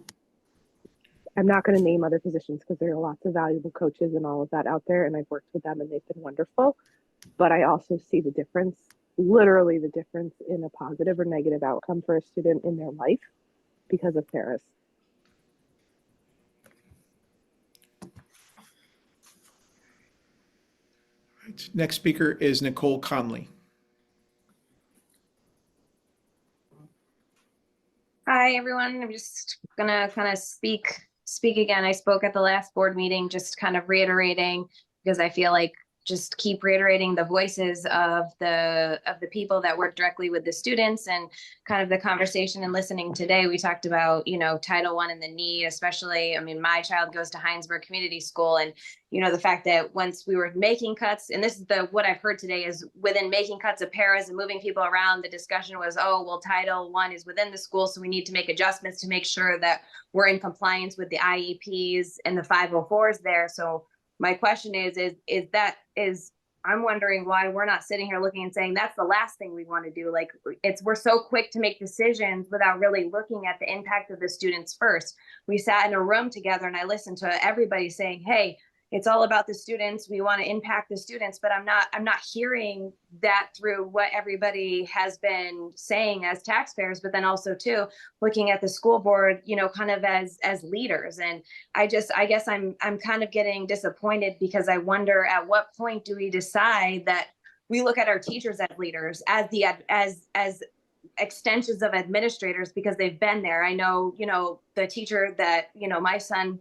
Q: I'm not going to name other positions because there are lots of valuable coaches and all of that out there, and I've worked with them and they've been wonderful. But I also see the difference, literally the difference in a positive or negative outcome for a student in their life because of paras.
A: Right. Next speaker is Nicole Conley.
R: Hi, everyone. I'm just gonna kind of speak again. I spoke at the last board meeting, just kind of reiterating, because I feel like just keep reiterating the voices of the people that work directly with the students, and kind of the conversation and listening today. We talked about, Title I and the need, especially, I mean, my child goes to Heinsberg Community School, and, the fact that once we were making cuts, and this is what I've heard today is within making cuts of paras and moving people around, the discussion was, oh, well, Title I is within the school, so we need to make adjustments to make sure that we're in compliance with the IEPs and the 504s there. So my question is I'm wondering why we're not sitting here looking and saying that's the last thing we want to do. Like, we're so quick to make decisions without really looking at the impact of the students first. We sat in a room together and I listened to everybody saying, hey, it's all about the students. We want to impact the students, but I'm not hearing that through what everybody has been saying as taxpayers, but then also too, looking at the school board, kind of as leaders. And I guess I'm kind of getting disappointed, because I wonder at what point do we decide that we look at our teachers as leaders, as extensions of administrators, because they've been there. I know, the teacher that, my son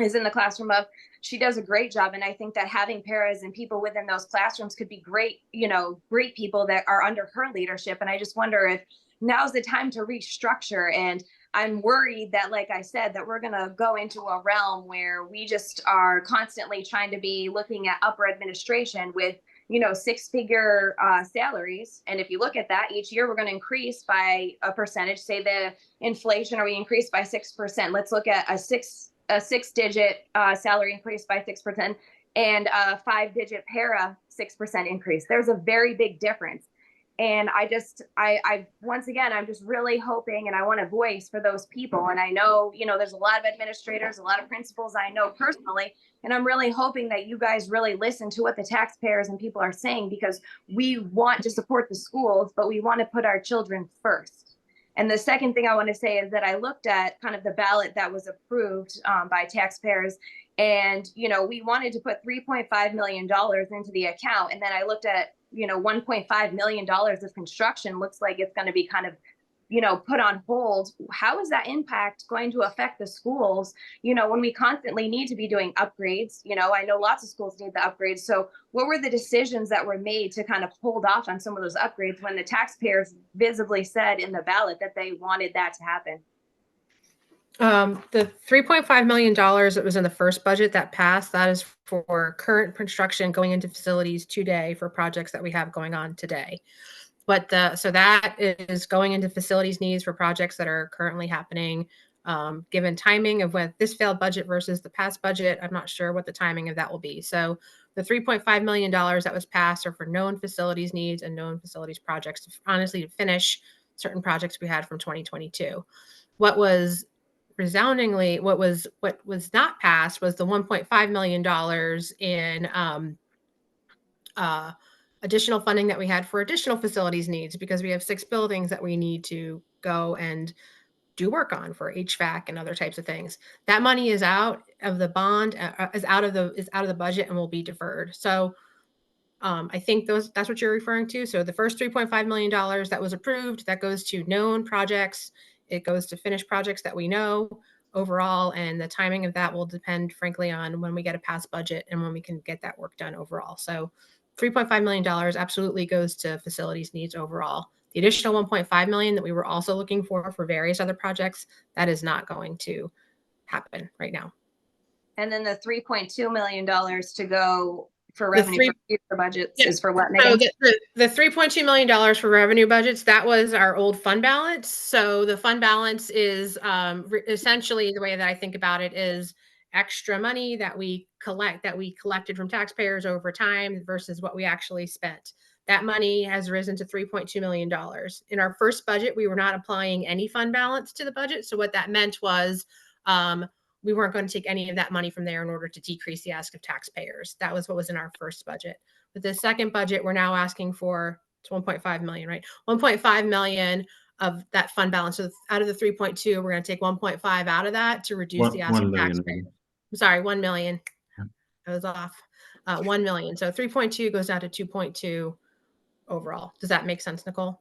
R: is in the classroom of, she does a great job. And I think that having paras and people within those classrooms could be great, great people that are under her leadership. And I just wonder if now's the time to restructure. And I'm worried that, like I said, that we're going to go into a realm where we just are constantly trying to be looking at upper administration with, six-figure salaries. And if you look at that, each year we're going to increase by a percentage, say the inflation, or we increase by 6%. Let's look at a six-digit salary increase by 6% and a 5-digit para 6% increase. There's a very big difference. And I once again, I'm just really hoping, and I want a voice for those people. And I know, there's a lot of administrators, a lot of principals I know personally, and I'm really hoping that you guys really listen to what the taxpayers and people are saying, because we want to support the schools, but we want to put our children first. And the second thing I want to say is that I looked at kind of the ballot that was approved by taxpayers, and, we wanted to put $3.5 million into the account. And then I looked at, $1.5 million of construction looks like it's going to be kind of, put on hold. How is that impact going to affect the schools? When we constantly need to be doing upgrades, I know lots of schools need the upgrades. So what were the decisions that were made to kind of hold off on some of those upgrades when the taxpayers visibly said in the ballot that they wanted that to happen?
B: The $3.5 million that was in the first budget that passed, that is for current construction going into facilities today for projects that we have going on today. But so that is going into facilities needs for projects that are currently happening. Given timing of when this failed budget versus the past budget, I'm not sure what the timing of that will be. So the $3.5 million that was passed are for known facilities needs and known facilities projects, to finish certain projects we had from 2022. What was not passed was the $1.5 million in additional funding that we had for additional facilities needs, because we have 6 buildings that we need to go and do work on for HVAC and other types of things. That money is out of the bond, is out of the budget, and will be deferred. So I think that's what you're referring to. So the first $3.5 million that was approved, that goes to known projects. It goes to finished projects that we know overall, and the timing of that will depend, frankly, on when we get a passed budget and when we can get that work done overall. So $3.5 million absolutely goes to facilities needs overall. The additional $1.5 million that we were also looking for various other projects, that is not going to happen right now.
R: And then the $3.2 million to go for revenue for budgets is for what,
B: Megan?
R: So
B: the $3.2 million for revenue budgets, that was our old fund balance. So the fund balance is essentially, the way that I think about it, is extra money that we collected from taxpayers over time versus what we actually spent. That money has risen to $3.2 million. In our first budget, we were not applying any fund balance to the budget. So what that meant was we weren't going to take any of that money from there in order to decrease the ask of taxpayers. That was what was in our first budget. With the second budget, we're now asking for, it's 1.5 million, right? 1.5 million of that fund balance. So out of the 3.2, we're going to take 1.5 out of that to reduce the ask of taxpayers. I'm sorry, 1 million. I was off. 1 million. So 3.2 goes down to 2.2 overall. Does that make sense, Nicole?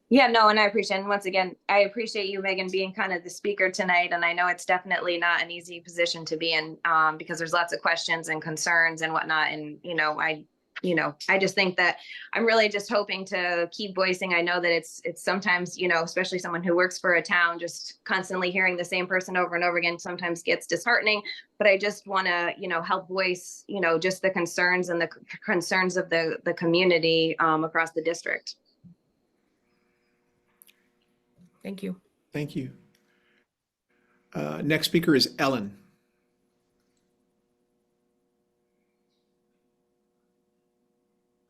R: Yeah, no, and I appreciate, and once again, I appreciate you, Megan, being kind of the speaker tonight. And I know it's definitely not an easy position to be in, because there's lots of questions and concerns and whatnot. And, I just think that I'm really just hoping to keep voicing. I know that it's sometimes, especially someone who works for a town, just constantly hearing the same person over and over again sometimes gets disheartening. But I just want to, help voice, just the concerns and the concerns of the community across the district.
B: Thank you.
A: Thank you. Next speaker is Ellen.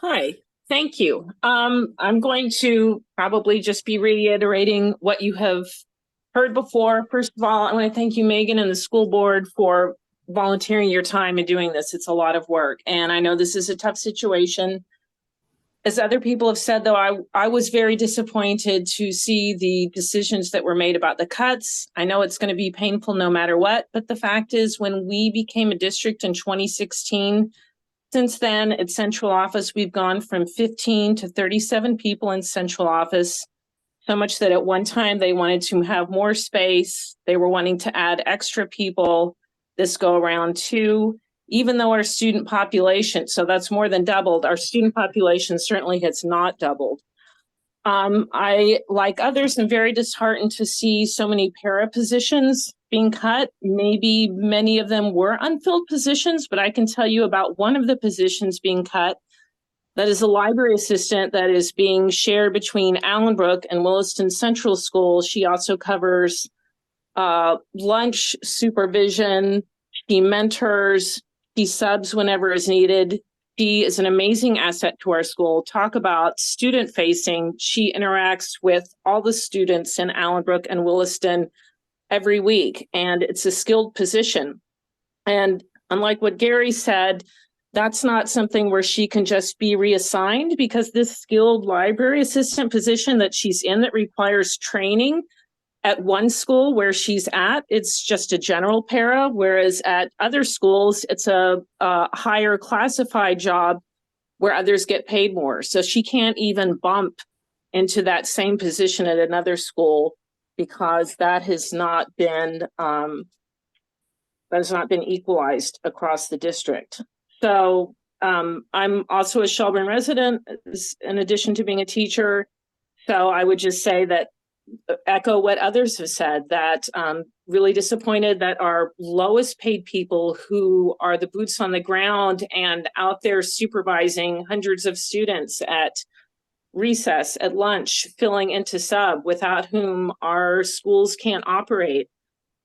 S: Hi, thank you. I'm going to probably just be reiterating what you have heard before. First of all, I want to thank you, Megan, and the school board for volunteering your time and doing this. It's a lot of work, and I know this is a tough situation. As other people have said, though, I was very disappointed to see the decisions that were made about the cuts. I know it's going to be painful no matter what, but the fact is, when we became a district in 2016, since then at central office, we've gone from 15 to 37 people in central office, so much that at one time they wanted to have more space. They were wanting to add extra people this go around too. Even though our student population, so that's more than doubled, our student population certainly has not doubled. I, like others, am very disheartened to see so many para positions being cut. Maybe many of them were unfilled positions, but I can tell you about one of the positions being cut. That is a library assistant that is being shared between Allenbrook and Williston Central School. She also covers lunch supervision. She mentors. She subs whenever is needed. She is an amazing asset to our school. Talk about student facing. She interacts with all the students in Allenbrook and Williston every week, and it's a skilled position. And unlike what Gary said, that's not something where she can just be reassigned, because this skilled library assistant position that she's in that requires training at one school where she's at, it's just a general para, whereas at other schools, it's a higher classified job where others get paid more. So she can't even bump into that same position at another school because that has not been equalized across the district. So I'm also a Shelburne resident in addition to being a teacher. So I would just say that, echo what others have said, that really disappointed that our lowest paid people who are the boots on the ground and out there supervising hundreds of students at recess, at lunch, filling into sub, without whom our schools can't operate,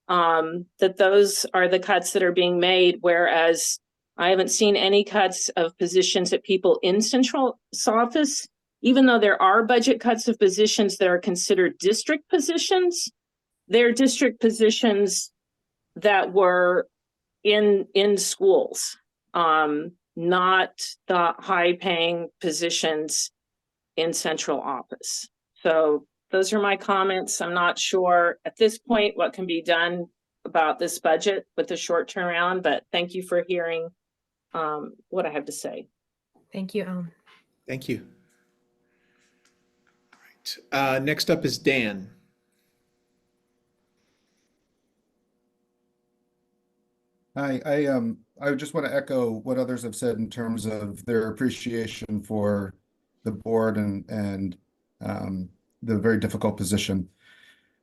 S: that those are the cuts that are being made, whereas I haven't seen any cuts of positions at people in central office, even though there are budget cuts of positions that are considered district positions. They're district positions that were in schools, not the high paying positions in central office. So those are my comments. I'm not sure at this point what can be done about this budget with the short turnaround, but thank you for hearing what I have to say.
B: Thank you, Ellen.
A: Thank you. All right. Next up is Dan.
T: Hi, I just want to echo what others have said in terms of their appreciation for the board and the very difficult position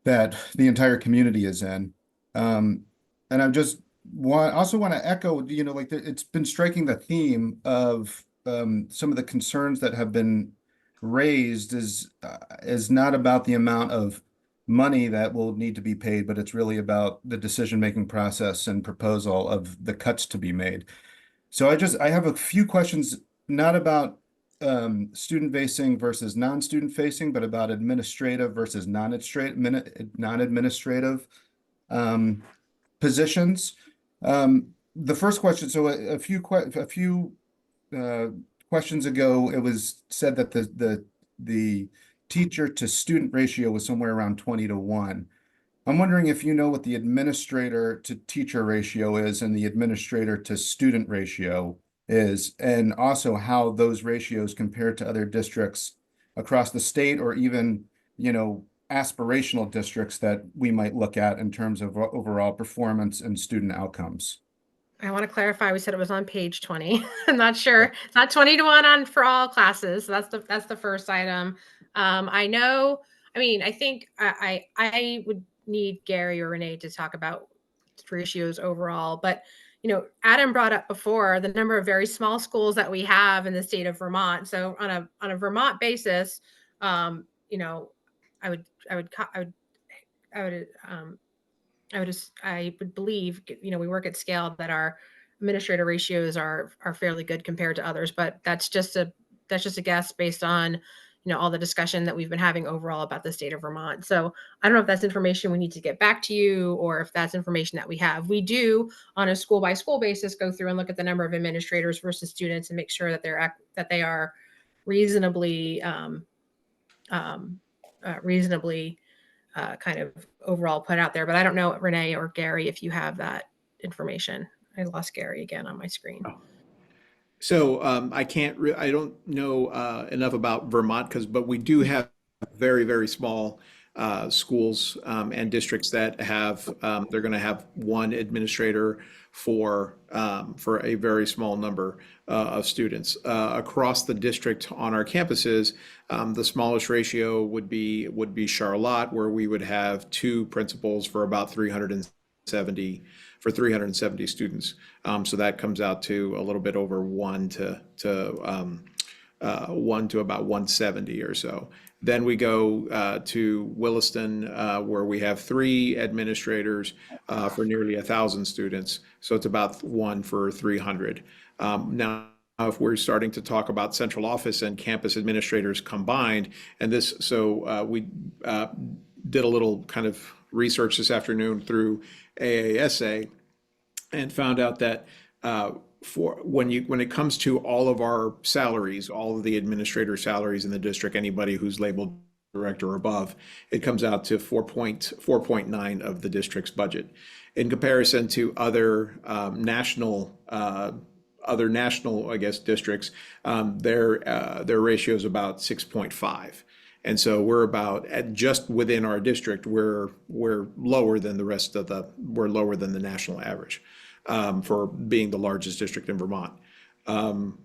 T: that the entire community is in. And I just also want to echo, like it's been striking the theme of some of the concerns that have been raised is not about the amount of money that will need to be paid, but it's really about the decision-making process and proposal of the cuts to be made. So I have a few questions, not about student facing versus non-student facing, but about administrative versus non-administrative positions. The first question, so a few questions ago, it was said that the teacher to student ratio was somewhere around 20-1. I'm wondering if you know what the administrator to teacher ratio is and the administrator to student ratio is, and also how those ratios compare to other districts across the state, or even, aspirational districts that we might look at in terms of overall performance and student outcomes.
B: I want to clarify, we said it was on page 20. I'm not sure. It's not 20-1 on for all classes. So that's the first item. I think I would need Gary or Renee to talk about ratios overall, but Adam brought up before the number of very small schools that we have in the state of Vermont. So on a Vermont basis, I would believe, we work at scale, that our administrator ratios are fairly good compared to others, but that's just a guess based on, all the discussion that we've been having overall about the state of Vermont. So I don't know if that's information we need to get back to you, or if that's information that we have. We do, on a school by school basis, go through and look at the number of administrators versus students and make sure that they are reasonably kind of overall put out there. But I don't know, Renee or Gary, if you have that information. I lost Gary again on my screen.
A: So I don't know enough about Vermont, but we do have very, very small schools and districts that have, they're going to have one administrator for a very small number of students. Across the district on our campuses, the smallest ratio would be Charlotte, where we would have two principals for about 370 students. So that comes out to a little bit over 1 to 1 to about 170 or so. Then we go to Williston, where we have 3 administrators for nearly 1,000 students. So it's about 1 for 300. Now, if we're starting to talk about central office and campus administrators combined, and this, so we did a little kind of research this afternoon through AASA and found out that for when it comes to all of our salaries, all of the administrator salaries in the district, anybody who's labeled director or above, it comes out to 4.9 of the district's budget. In comparison to other national, I guess, districts, their ratio is about 6.5. And so we're about just within our district, we're lower than the rest of we're lower than the national average for being the largest district in Vermont. And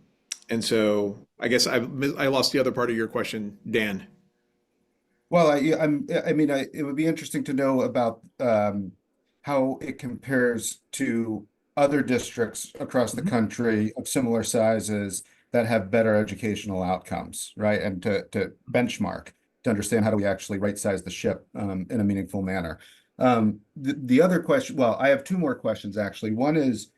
A: so I guess I lost the other part of your question, Dan.
T: Well, it would be interesting to know about how it compares to other districts across the country of similar sizes that have better educational outcomes, right? And to benchmark, to understand how do we actually right-size the ship in a meaningful manner. The other question, well, I have 2 more questions, actually. One is,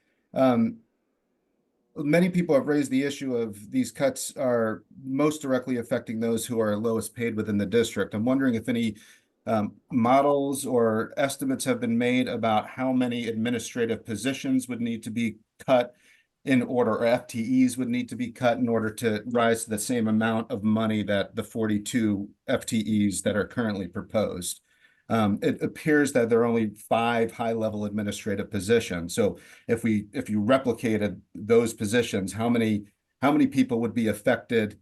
T: many people have raised the issue of these cuts are most directly affecting those who are lowest paid within the district. I'm wondering if any models or estimates have been made about how many administrative positions would need to be cut in order, or FTEs would need to be cut in order to rise to the same amount of money that the 42 FTEs that are currently proposed. It appears that there are only 5 high-level administrative positions. So if you replicated those positions, how many people would be affected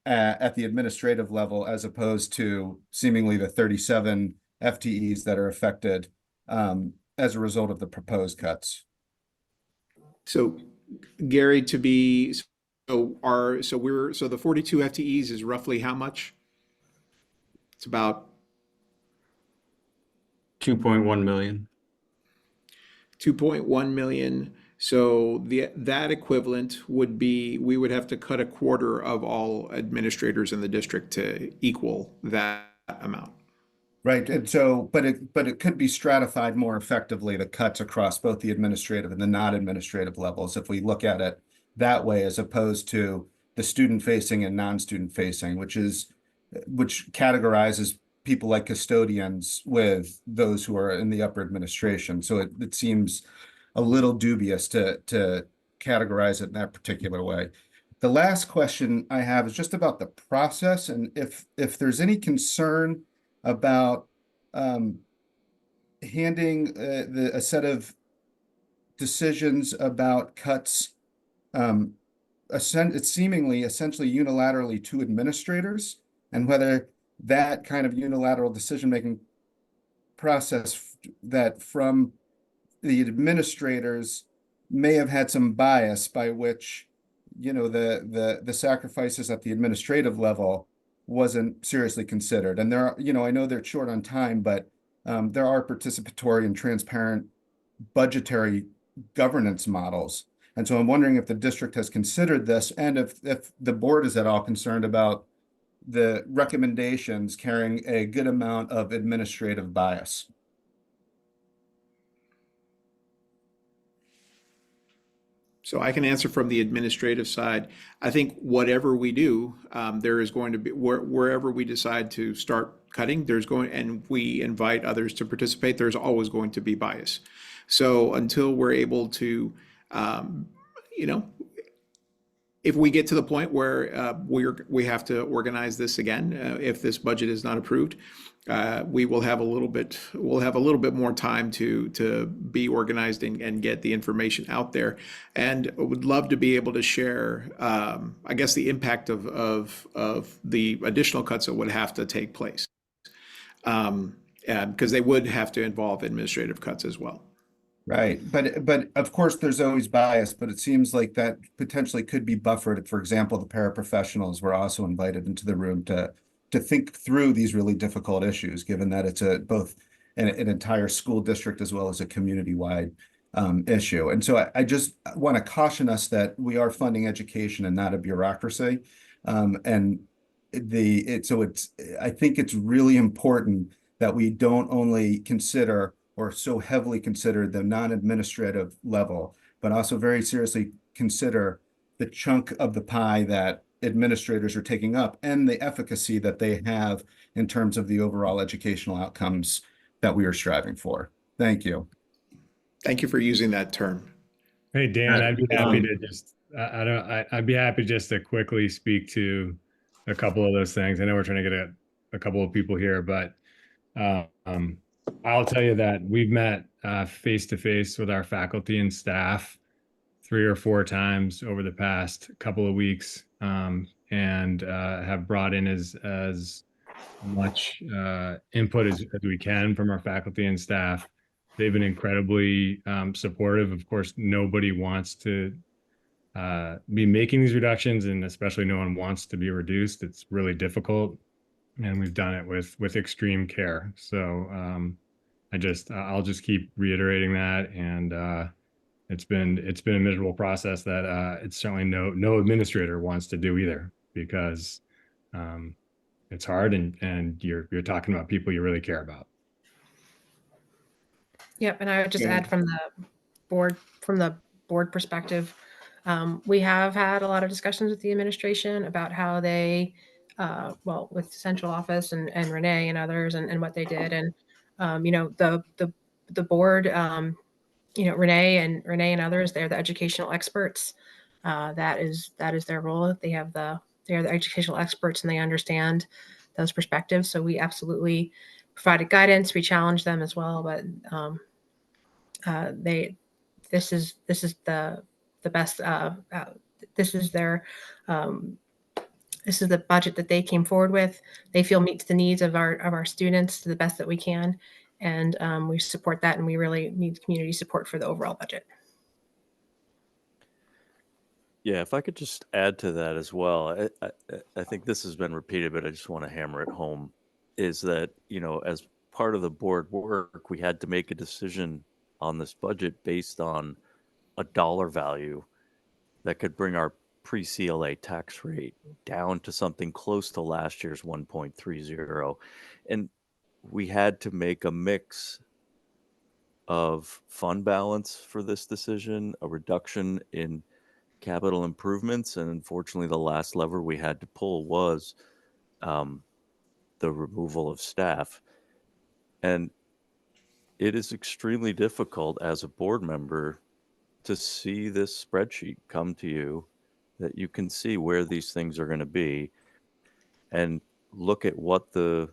T: at the administrative level, as opposed to seemingly the 37 FTEs that are affected as a result of the proposed cuts?
A: So Gary, so the 42 FTEs is roughly how much? It's about
D: 2.1 million.
A: 2.1 million. So that equivalent would be, we would have to cut a quarter of all administrators in the district to equal that amount.
T: Right. And so, but it could be stratified more effectively, the cuts across both the administrative and the non-administrative levels, if we look at it that way, as opposed to the student facing and non-student facing, which categorizes people like custodians with those who are in the upper administration. So it seems a little dubious to categorize it in that particular way. The last question I have is just about the process, and if there's any concern about handing a set of decisions about cuts, it's seemingly essentially unilaterally to administrators, and whether that kind of unilateral decision-making process that from the administrators may have had some bias by which, the sacrifices at the administrative level wasn't seriously considered. And there are, I know they're short on time, but there are participatory and transparent budgetary governance models. And so I'm wondering if the district has considered this, and if the board is at all concerned about the recommendations carrying a good amount of administrative bias.
A: So I can answer from the administrative side. I think whatever we do, there is going to be, wherever we decide to start cutting, and we invite others to participate, there's always going to be bias. So until we're able to, if we get to the point where we have to organize this again, if this budget is not approved, we will have a little bit more time to be organized and get the information out there. And I would love to be able to share, I guess, the impact of the additional cuts that would have to take place, because they would have to involve administrative cuts as well.
T: Right. But of course, there's always bias, but it seems like that potentially could be buffered. For example, the paraprofessionals were also invited into the room to think through these really difficult issues, given that it's both an entire school district as well as a community-wide issue. And so I just want to caution us that we are funding education and not a bureaucracy. And I think it's really important that we don't only consider or so heavily consider the non-administrative level, but also very seriously consider the chunk of the pie that administrators are taking up and the efficacy that they have in terms of the overall educational outcomes that we are striving for. Thank you.
A: Thank you for using that term.
I: Hey, Dan, I'd be happy to just, I'd be happy just to quickly speak to a couple of those things. I know we're trying to get a couple of people here, but I'll tell you that we've met face to face with our faculty and staff 3 or 4 times over the past couple of weeks, and have brought in as much input as we can from our faculty and staff. They've been incredibly supportive. Of course, nobody wants to be making these reductions, and especially no one wants to be reduced. It's really difficult, and we've done it with extreme care. So I'll just keep reiterating that, and it's been a miserable process that it's certainly no administrator wants to do either, because it's hard, and you're talking about people you really care about.
B: Yep, and I would just add from the board perspective, we have had a lot of discussions with the administration about how they, well, with central office and Renee and others and what they did, and the board, Renee and others, they're the educational experts. That is their role. They're the educational experts, and they understand those perspectives. So we absolutely provided guidance. We challenged them as well, but this is the best. This is the budget that they came forward with. They feel meets the needs of our students to the best that we can, and we support that. And we really need community support for the overall budget.
C: Yeah, if I could just add to that as well, I think this has been repeated, but I just want to hammer it home, is that, as part of the board work, we had to make a decision on this budget based on a dollar value that could bring our pre-CLA tax rate down to something close to last year's 1.30. And we had to make a mix of fund balance for this decision, a reduction in capital improvements, and unfortunately the last lever we had to pull was the removal of staff. And it is extremely difficult as a board member to see this spreadsheet come to you, that you can see where these things are going to be and look at what the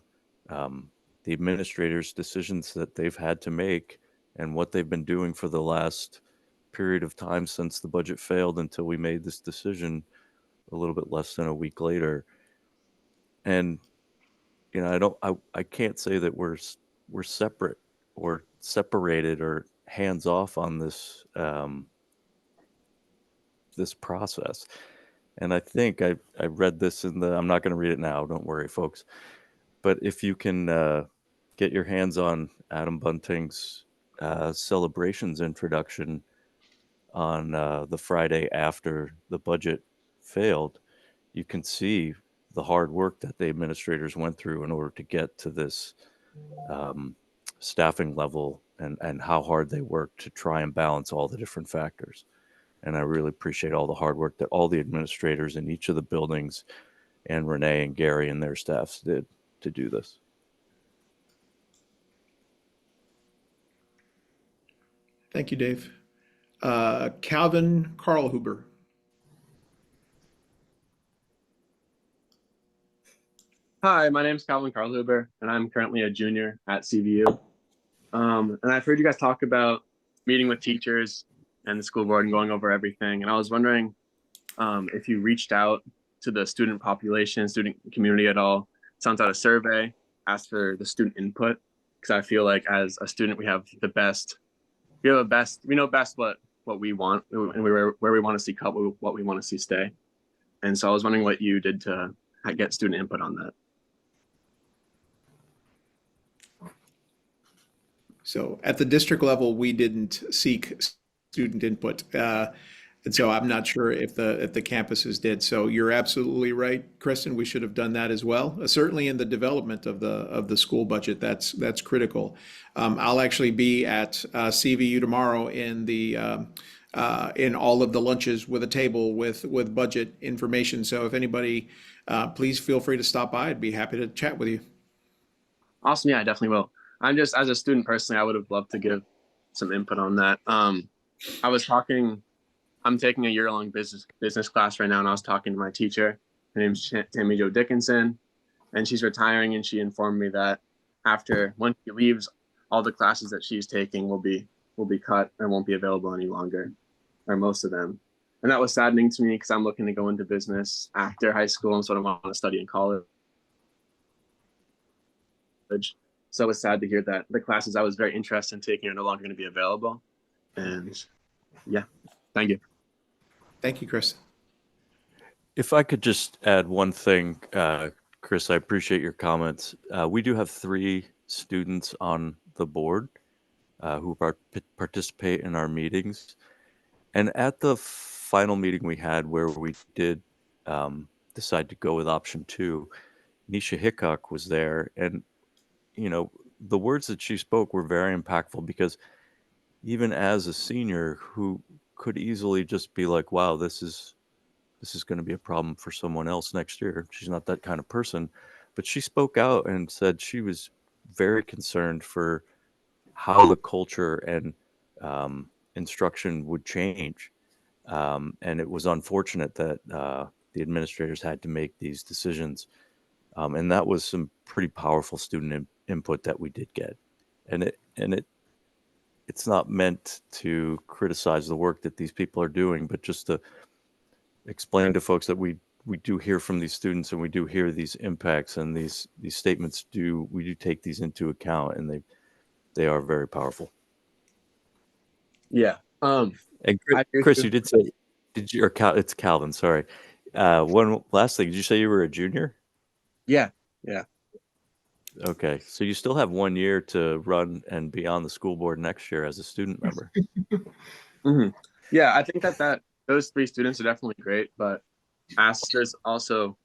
C: administrators' decisions that they've had to make and what they've been doing for the last period of time since the budget failed until we made this decision a little bit less than a week later. And I can't say that we're separate or separated or hands off on this this process. And I think I read this I'm not going to read it now, don't worry folks, but if you can get your hands on Adam Bunting's celebrations introduction on the Friday after the budget failed, you can see the hard work that the administrators went through in order to get to this staffing level, and how hard they worked to try and balance all the different factors. And I really appreciate all the hard work that all the administrators in each of the buildings and Renee and Gary and their staffs did to do this.
A: Thank you, Dave. Calvin Karlhuber.
U: Hi, my name is Calvin Karlhuber, and I'm currently a junior at CVU. And I've heard you guys talk about meeting with teachers and the school board and going over everything. And I was wondering if you reached out to the student population, student community at all, sent out a survey, asked for the student input, because I feel like as a student, we know best what we want and where we want to see cut, what we want to see stay. And so I was wondering what you did to get student input on that.
A: So at the district level, we didn't seek student input. And so I'm not sure if the campuses did. So you're absolutely right, Kristen. We should have done that as well. Certainly in the development of the school budget, that's critical. I'll actually be at CVU tomorrow in all of the lunches with a table with budget information. So if anybody, please feel free to stop by. I'd be happy to chat with you.
U: Awesome. Yeah, I definitely will. I'm just, as a student personally, I would have loved to give some input on that. I'm taking a year-long business class right now, and I was talking to my teacher. Her name's Tammy Jo Dickinson, and she's retiring, and she informed me that once she leaves, all the classes that she's taking will be cut and won't be available any longer, or most of them. And that was saddening to me because I'm looking to go into business after high school and sort of want to study in college. So it was sad to hear that the classes I was very interested in taking are no longer going to be available. And yeah, thank you.
A: Thank you, Chris.
C: If I could just add one thing, Chris, I appreciate your comments. We do have 3 students on the board who participate in our meetings. And at the final meeting we had where we did decide to go with option 2, Nisha Hickok was there. And, the words that she spoke were very impactful because even as a senior who could easily just be like, wow, this is going to be a problem for someone else next year. She's not that kind of person, but she spoke out and said she was very concerned for how the culture and instruction would change. And it was unfortunate that the administrators had to make these decisions. And that was some pretty powerful student input that we did get. And it's not meant to criticize the work that these people are doing, but just to explain to folks that we do hear from these students and we do hear these impacts, and these statements we do take these into account, and they are very powerful.
U: Yeah.
C: And Chris, you did say, it's Calvin, sorry. One last thing, did you say you were a junior?
U: Yeah.
C: Okay, so you still have 1 year to run and be on the school board next year as a student member.
U: Mm-hmm. Yeah, I think that those 3 students are definitely great, but there's also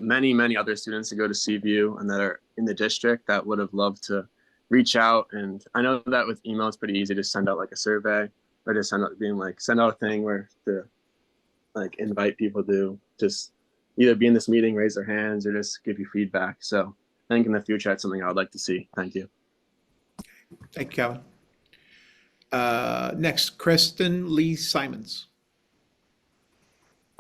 U: many, many other students that go to CVU and that are in the district that would have loved to reach out. And I know that with email, it's pretty easy to send out like a survey or to send out a thing where to like invite people to just either be in this meeting, raise their hands, or just give you feedback. So I think in the future, that's something I would like to see. Thank you.
A: Thank you, Calvin. Next, Kristen Lee Simons.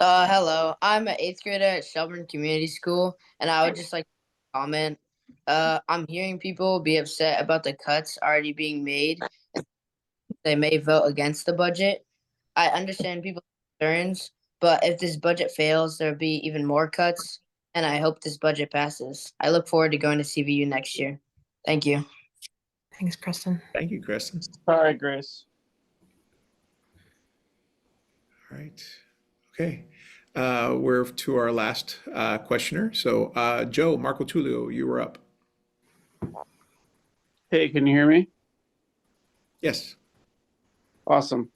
E: Hello. I'm an 8th grader at Shelburne Community School, and I would just like to comment. I'm hearing people be upset about the cuts already being made. They may vote against the budget. I understand people's concerns, but if this budget fails, there'll be even more cuts, and I hope this budget passes. I look forward to going to CVU next year. Thank you.
B: Thanks, Kristen.
A: Thank you, Kristen.
U: Sorry, Grace.
A: All right. Okay. We're to our last questioner. So Joe Marco Tullio, you were up.
V: Hey, can you hear me?
A: Yes.
V: Awesome.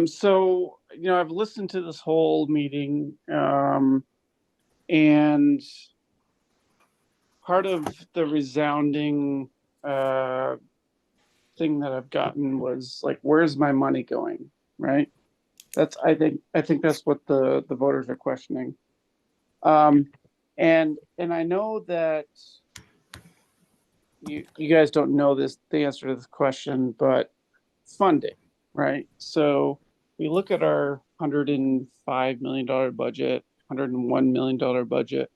V: So, I've listened to this whole meeting, and part of the resounding thing that I've gotten was like, where's my money going? Right? I think that's what the voters are questioning. And I know that you guys don't know the answer to this question, but funding, right? So we look at our $105 million budget, $101 million budget.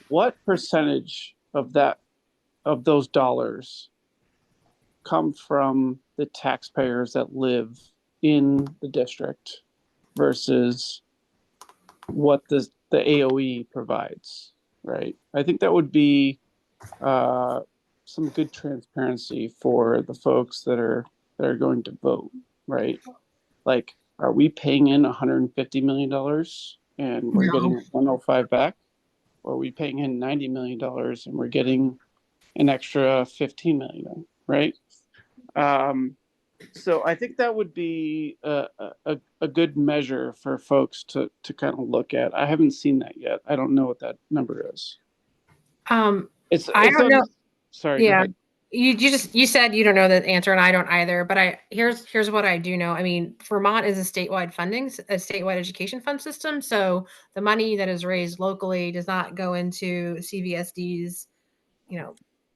V: What percentage of those dollars come from the taxpayers that live in the district versus what the AOE provides, right? I think that would be some good transparency for the folks that are going to vote, right? Like, are we paying in $150 million and we're getting 105 back? Or are we paying in $90 million and we're getting an extra 15 million, right? So I think that would be a good measure for folks to kind of look at. I haven't seen that yet. I don't know what that number is. It's
B: I don't
V: on,
B: know.
V: sorry, go
B: Yeah.
V: ahead.
B: You said you don't know the answer, and I don't either. But here's what I do know. I mean, Vermont is a statewide education fund system. So the money that is raised locally does not go into CVSD's,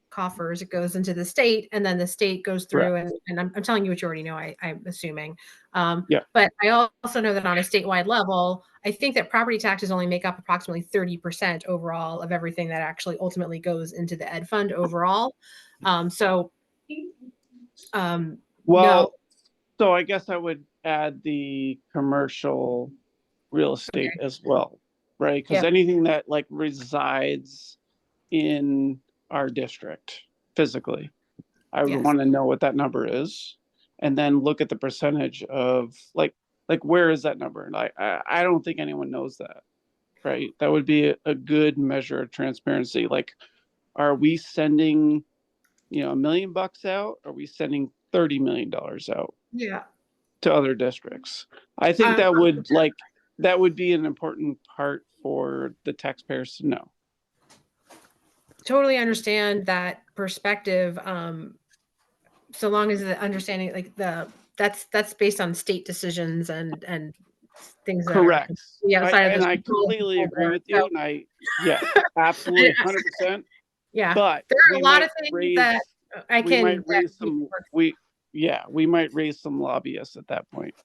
B: coffers. It goes into the state, and then the state goes through and I'm telling you what you already know. I'm assuming.
V: Yeah.
B: But I also know that on a statewide level, I think that property taxes only make up approximately 30% overall of everything that actually ultimately goes into the ed fund overall. So,
V: Well,
B: no.
V: so I guess I would add the commercial real estate as well, right? Because
B: Yep.
V: anything that like resides in our district physically, I would
B: Yes.
V: want to know what that number is, and then look at the percentage of like where is that number? And I don't think anyone knows that, right? That would be a good measure of transparency. Like, are we sending, $1 million out? Are we sending $30 million out
B: Yeah.
V: to other districts? I think that would be an important part for the taxpayers to know.
B: Totally understand that perspective. So long as the understanding, that's based on state decisions and things that are
V: Correct.
B: outside of
V: And
B: the
V: I
B: school
V: completely agree
B: board.
V: with you.
B: So,
V: And yes, absolutely, 100%.
B: yeah,
V: But
B: there are a
V: we
B: lot
V: might
B: of things
V: raise,
B: that I
V: we
B: can.
V: might raise some, we might raise some lobbyists at that point.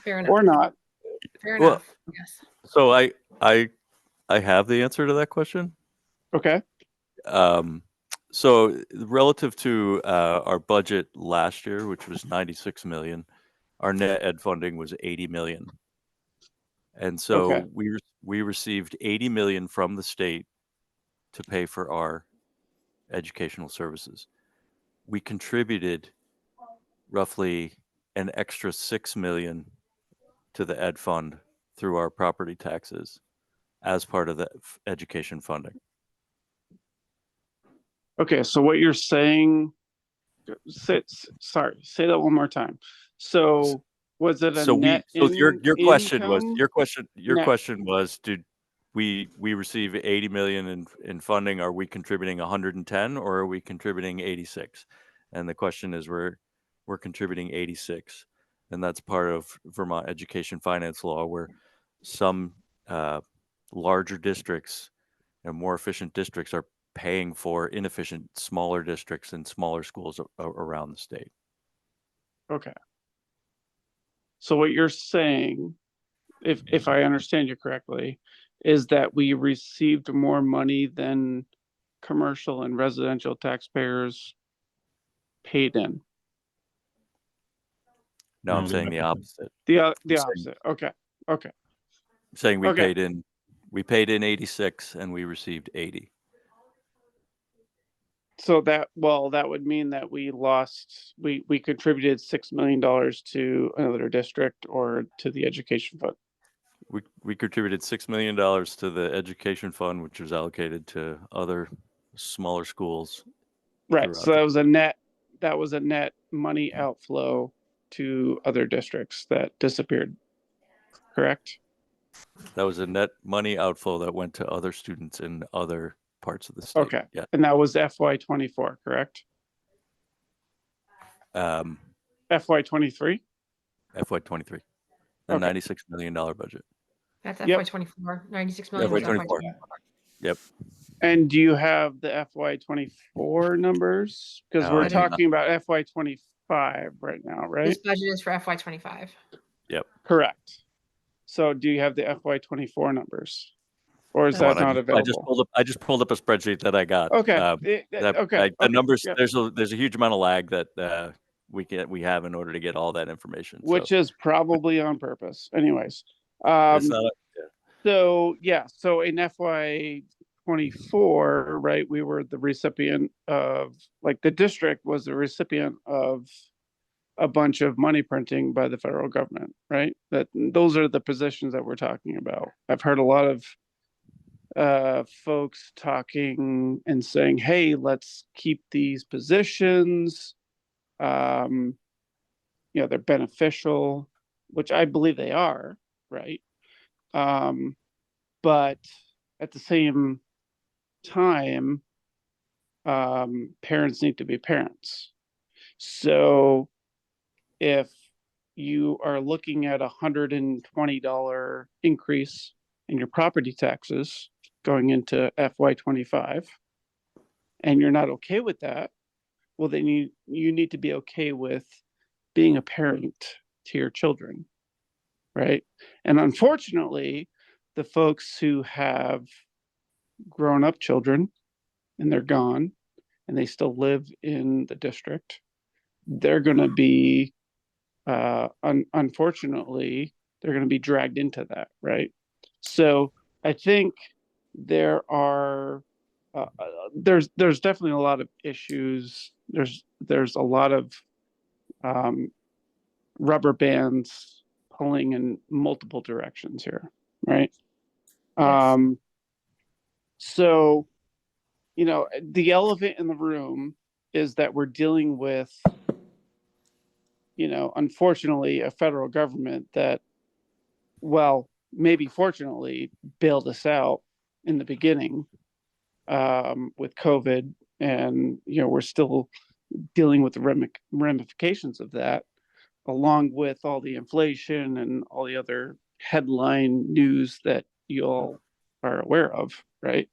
B: Fair enough.
V: Or not.
B: Fair
C: Well,
B: enough. Yes.
C: So I have the answer to that question.
V: Okay.
C: So relative to our budget last year, which was 96 million, our net ed funding was 80 million. And so
V: Okay.
C: we received 80 million from the state to pay for our educational services. We contributed roughly an extra 6 million to the ed fund through our property taxes as part of the education funding.
V: Okay. So what you're saying, say that one more time. So was it a net
C: your question was
V: net?
C: question was, did we receive 80 million in funding? Are we contributing 110 or are we contributing 86? And the question is, we're contributing 86, and that's part of Vermont education finance law, where some larger districts and more efficient districts are paying for inefficient smaller districts and smaller schools around the state.
V: Okay. So what you're saying, if I understand you correctly, is that we received more money than commercial and residential taxpayers paid in.
C: No, I'm saying the opposite.
V: The opposite. Okay. Okay.
C: I'm saying we
V: Okay.
C: paid in 86 and we received 80.
V: So that would mean that we contributed $6 million to another district or to the education fund.
C: We contributed $6 million to the education fund, which was allocated to other smaller schools.
V: Right. So that was a net money outflow to other districts that disappeared. Correct?
C: That was a net money outflow that went to other students in other parts of the state.
V: Okay.
C: Yeah.
V: And that was FY24, correct? FY23?
C: FY23. The $96 million budget.
B: That's FY24. 96 million.
C: FY24. Yep.
V: And do you have the FY24 numbers? Because we're talking about FY25 right now, right?
B: This budget is for FY25.
C: Yep.
V: Correct. So do you have the FY24 numbers? Or is that not available?
C: I just pulled up a spreadsheet that I got.
V: Okay.
C: The numbers,
V: Yep.
C: there's a huge amount of lag that we have in order to get all that information.
V: Which is probably on purpose. Anyways.
C: It's not,
V: So in FY24, right, we were the recipient of, like, the district was the recipient of a bunch of money printing by the federal government, right? Those are the positions that we're talking about. I've heard a lot of folks talking and saying, hey, let's keep these positions. you know, they're beneficial, which I believe they are, right? But at the same time, parents need to be parents. So if you are looking at $120 increase in your property taxes going into FY25, and you're not okay with that, well, then you need to be okay with being a parent to your children, right? And unfortunately, the folks who have grown up children and they're gone and they still live in the district, they're going to be, unfortunately, they're going to be dragged into that, right? So I think there are, there's definitely a lot of issues. There's a lot of rubber bands pulling in multiple directions here, right?
B: Yes.
V: So, you know, the elephant in the room is that we're dealing with, you know, unfortunately, a federal government that, well, maybe fortunately, bailed us out in the beginning with COVID, and you know, we're still dealing with the ramifications of that, along with all the inflation and all the other headline news that you all are aware of, right?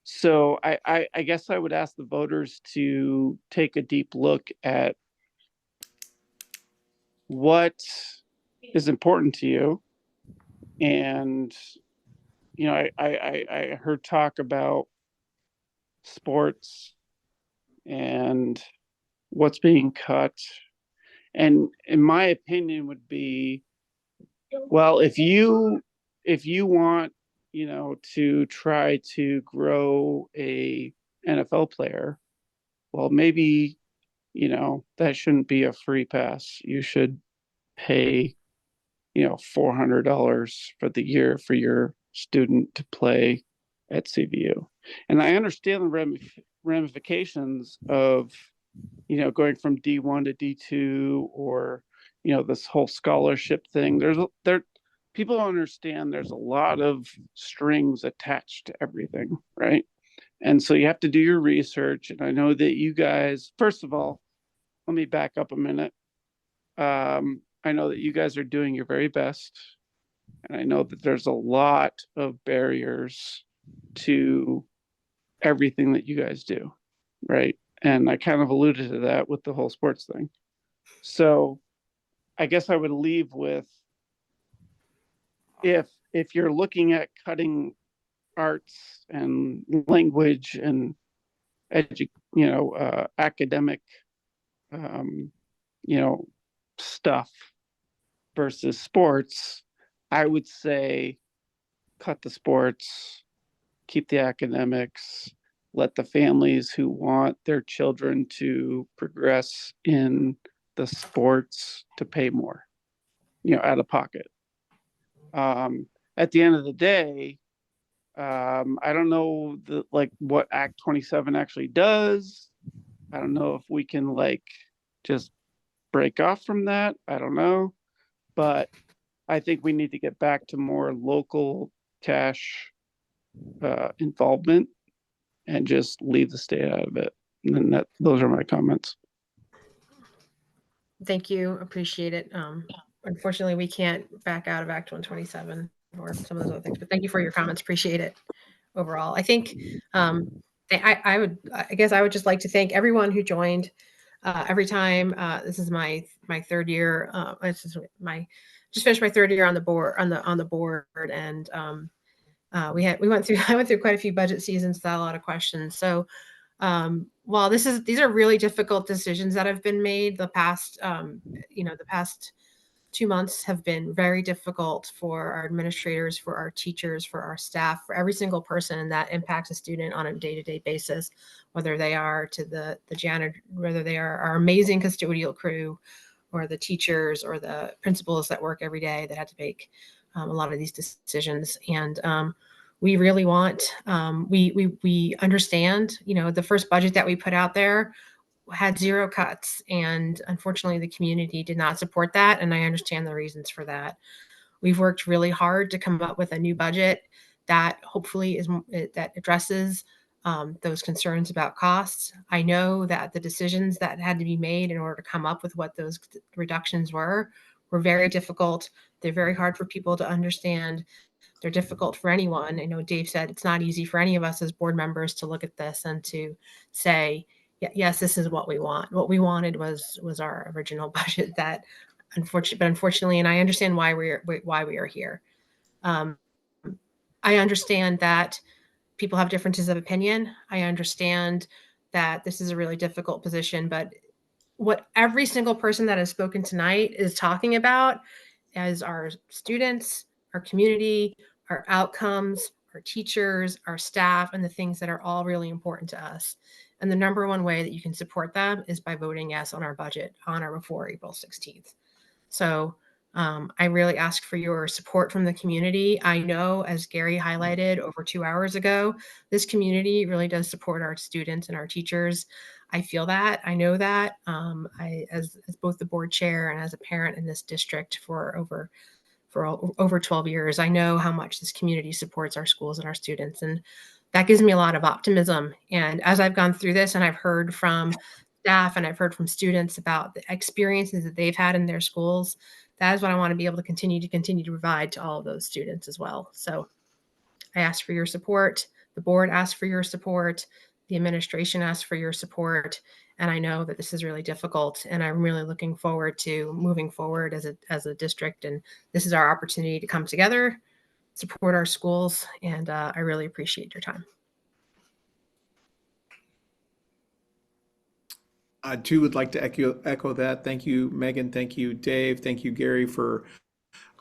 V: So I guess I would ask the voters to take a deep look at what is important to you. And, you know, I heard talk about sports and what's being cut. And in my opinion would be, well, if you want, you know, to try to grow a NFL player, well, maybe, you know, that shouldn't be a free pass. You should pay, you know, $400 for the year for your student to play at CVU. And I understand the ramifications of, you know, going from D1 to D2, or, you know, this whole scholarship thing. People don't understand there's a lot of strings attached to everything, right? And so you have to do your research. And I know that you guys, first of all, let me back up a minute. I know that you guys are doing your very best. And I know that there's a lot of barriers to everything that you guys do, right? And I kind of alluded to that with the whole sports thing. So I guess I would leave with, if you're looking at cutting arts and language and academic, you know, stuff versus sports, I would say cut the sports, keep the academics, let the families who want their children to progress in the sports to pay more, you know, out of pocket. At the end of the day, I don't know what Act 27 actually does. I don't know if we can just break off from that. I don't know, but I think we need to get back to more local cash involvement and just leave the state out of it. And then those are my comments.
B: Thank you. Appreciate it. Unfortunately, we can't back out of Act 127 or some of those other things, but thank you for your comments. Appreciate it overall. I think I guess I would just like to thank everyone who joined every time. This is my third year. Just finished my third year on the board, and I went through quite a few budget seasons, had a lot of questions. So while these are really difficult decisions that have been made, the past 2 months have been very difficult for our administrators, for our teachers, for our staff, for every single person that impacts a student on a day-to-day basis, whether they are to the janitor, whether they are our amazing custodial crew, or the teachers or the principals that work every day that had to make a lot of these decisions. And we really want, we understand, you know, the first budget that we put out there, had zero cuts, and unfortunately the community did not support that, and I understand the reasons for that. We've worked really hard to come up with a new budget that hopefully that addresses those concerns about costs. I know that the decisions that had to be made in order to come up with what those reductions were very difficult. They're very hard for people to understand. They're difficult for anyone. I know Dave said it's not easy for any of us as board members to look at this and to say, yes, this is what we want. What we wanted was our original budget that unfortunately, and I understand why we are here. I understand that people have differences of opinion. I understand that this is a really difficult position, but what every single person that has spoken tonight is talking about as our students, our community, our outcomes, our teachers, our staff, and the things that are all really important to us. And the number one way that you can support them is by voting yes on our budget on or before April 16th. So I really ask for your support from the community. I know, as Gary highlighted over 2 hours ago, this community really does support our students and our teachers. I feel that. I know that. As both the board chair and as a parent in this district for over 12 years, I know how much this community supports our schools and our students, and that gives me a lot of optimism. And as I've gone through this and I've heard from staff and I've heard from students about the experiences that they've had in their schools, that is what I want to be able to continue to provide to all of those students as well. So I ask for your support. The board asks for your support. The administration asks for your support. And I know that this is really difficult, and I'm really looking forward to moving forward as a district. And this is our opportunity to come together, support our schools, and I really appreciate your time.
A: I too would like to echo that. Thank you, Megan. Thank you, Dave. Thank you, Gary, for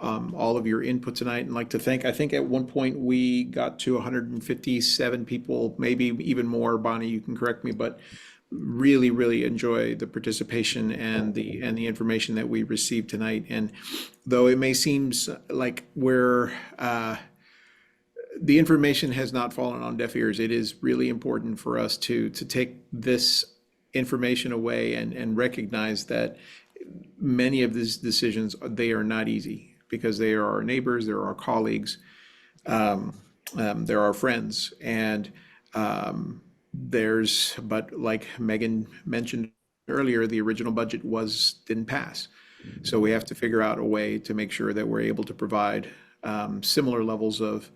A: all of your input tonight. And like to thank, I think at one point we got to 157 people, maybe even more. Bonnie, you can correct me, but really, really enjoy the participation and the information that we received tonight. And though it may seem like the information has not fallen on deaf ears, it is really important for us to take this information away and recognize that many of these decisions, they are not easy because they are our neighbors, they're our colleagues, they're our friends, and but like Megan mentioned earlier, the original budget didn't pass. So we have to figure out a way to make sure that we're able to provide similar levels of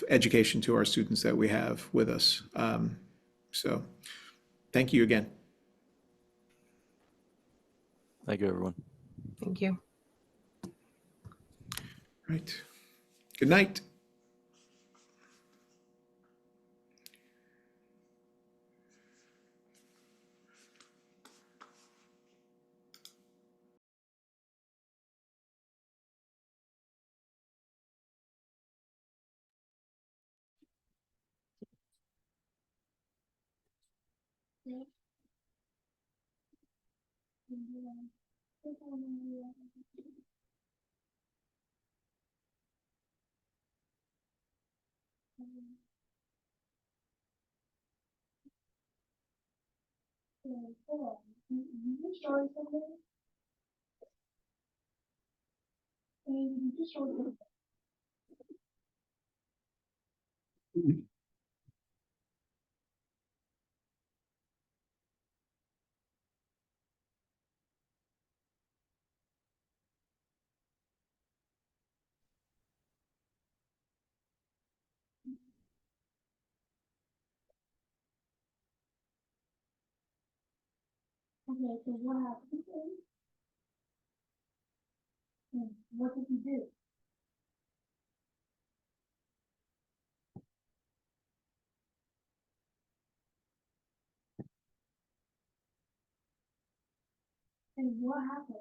A: education to our students that we have with us. So thank you again.
C: Thank you, everyone.
B: Thank you.
A: Right. Good night.
F: Okay, so what happened? What did you do? And what happened?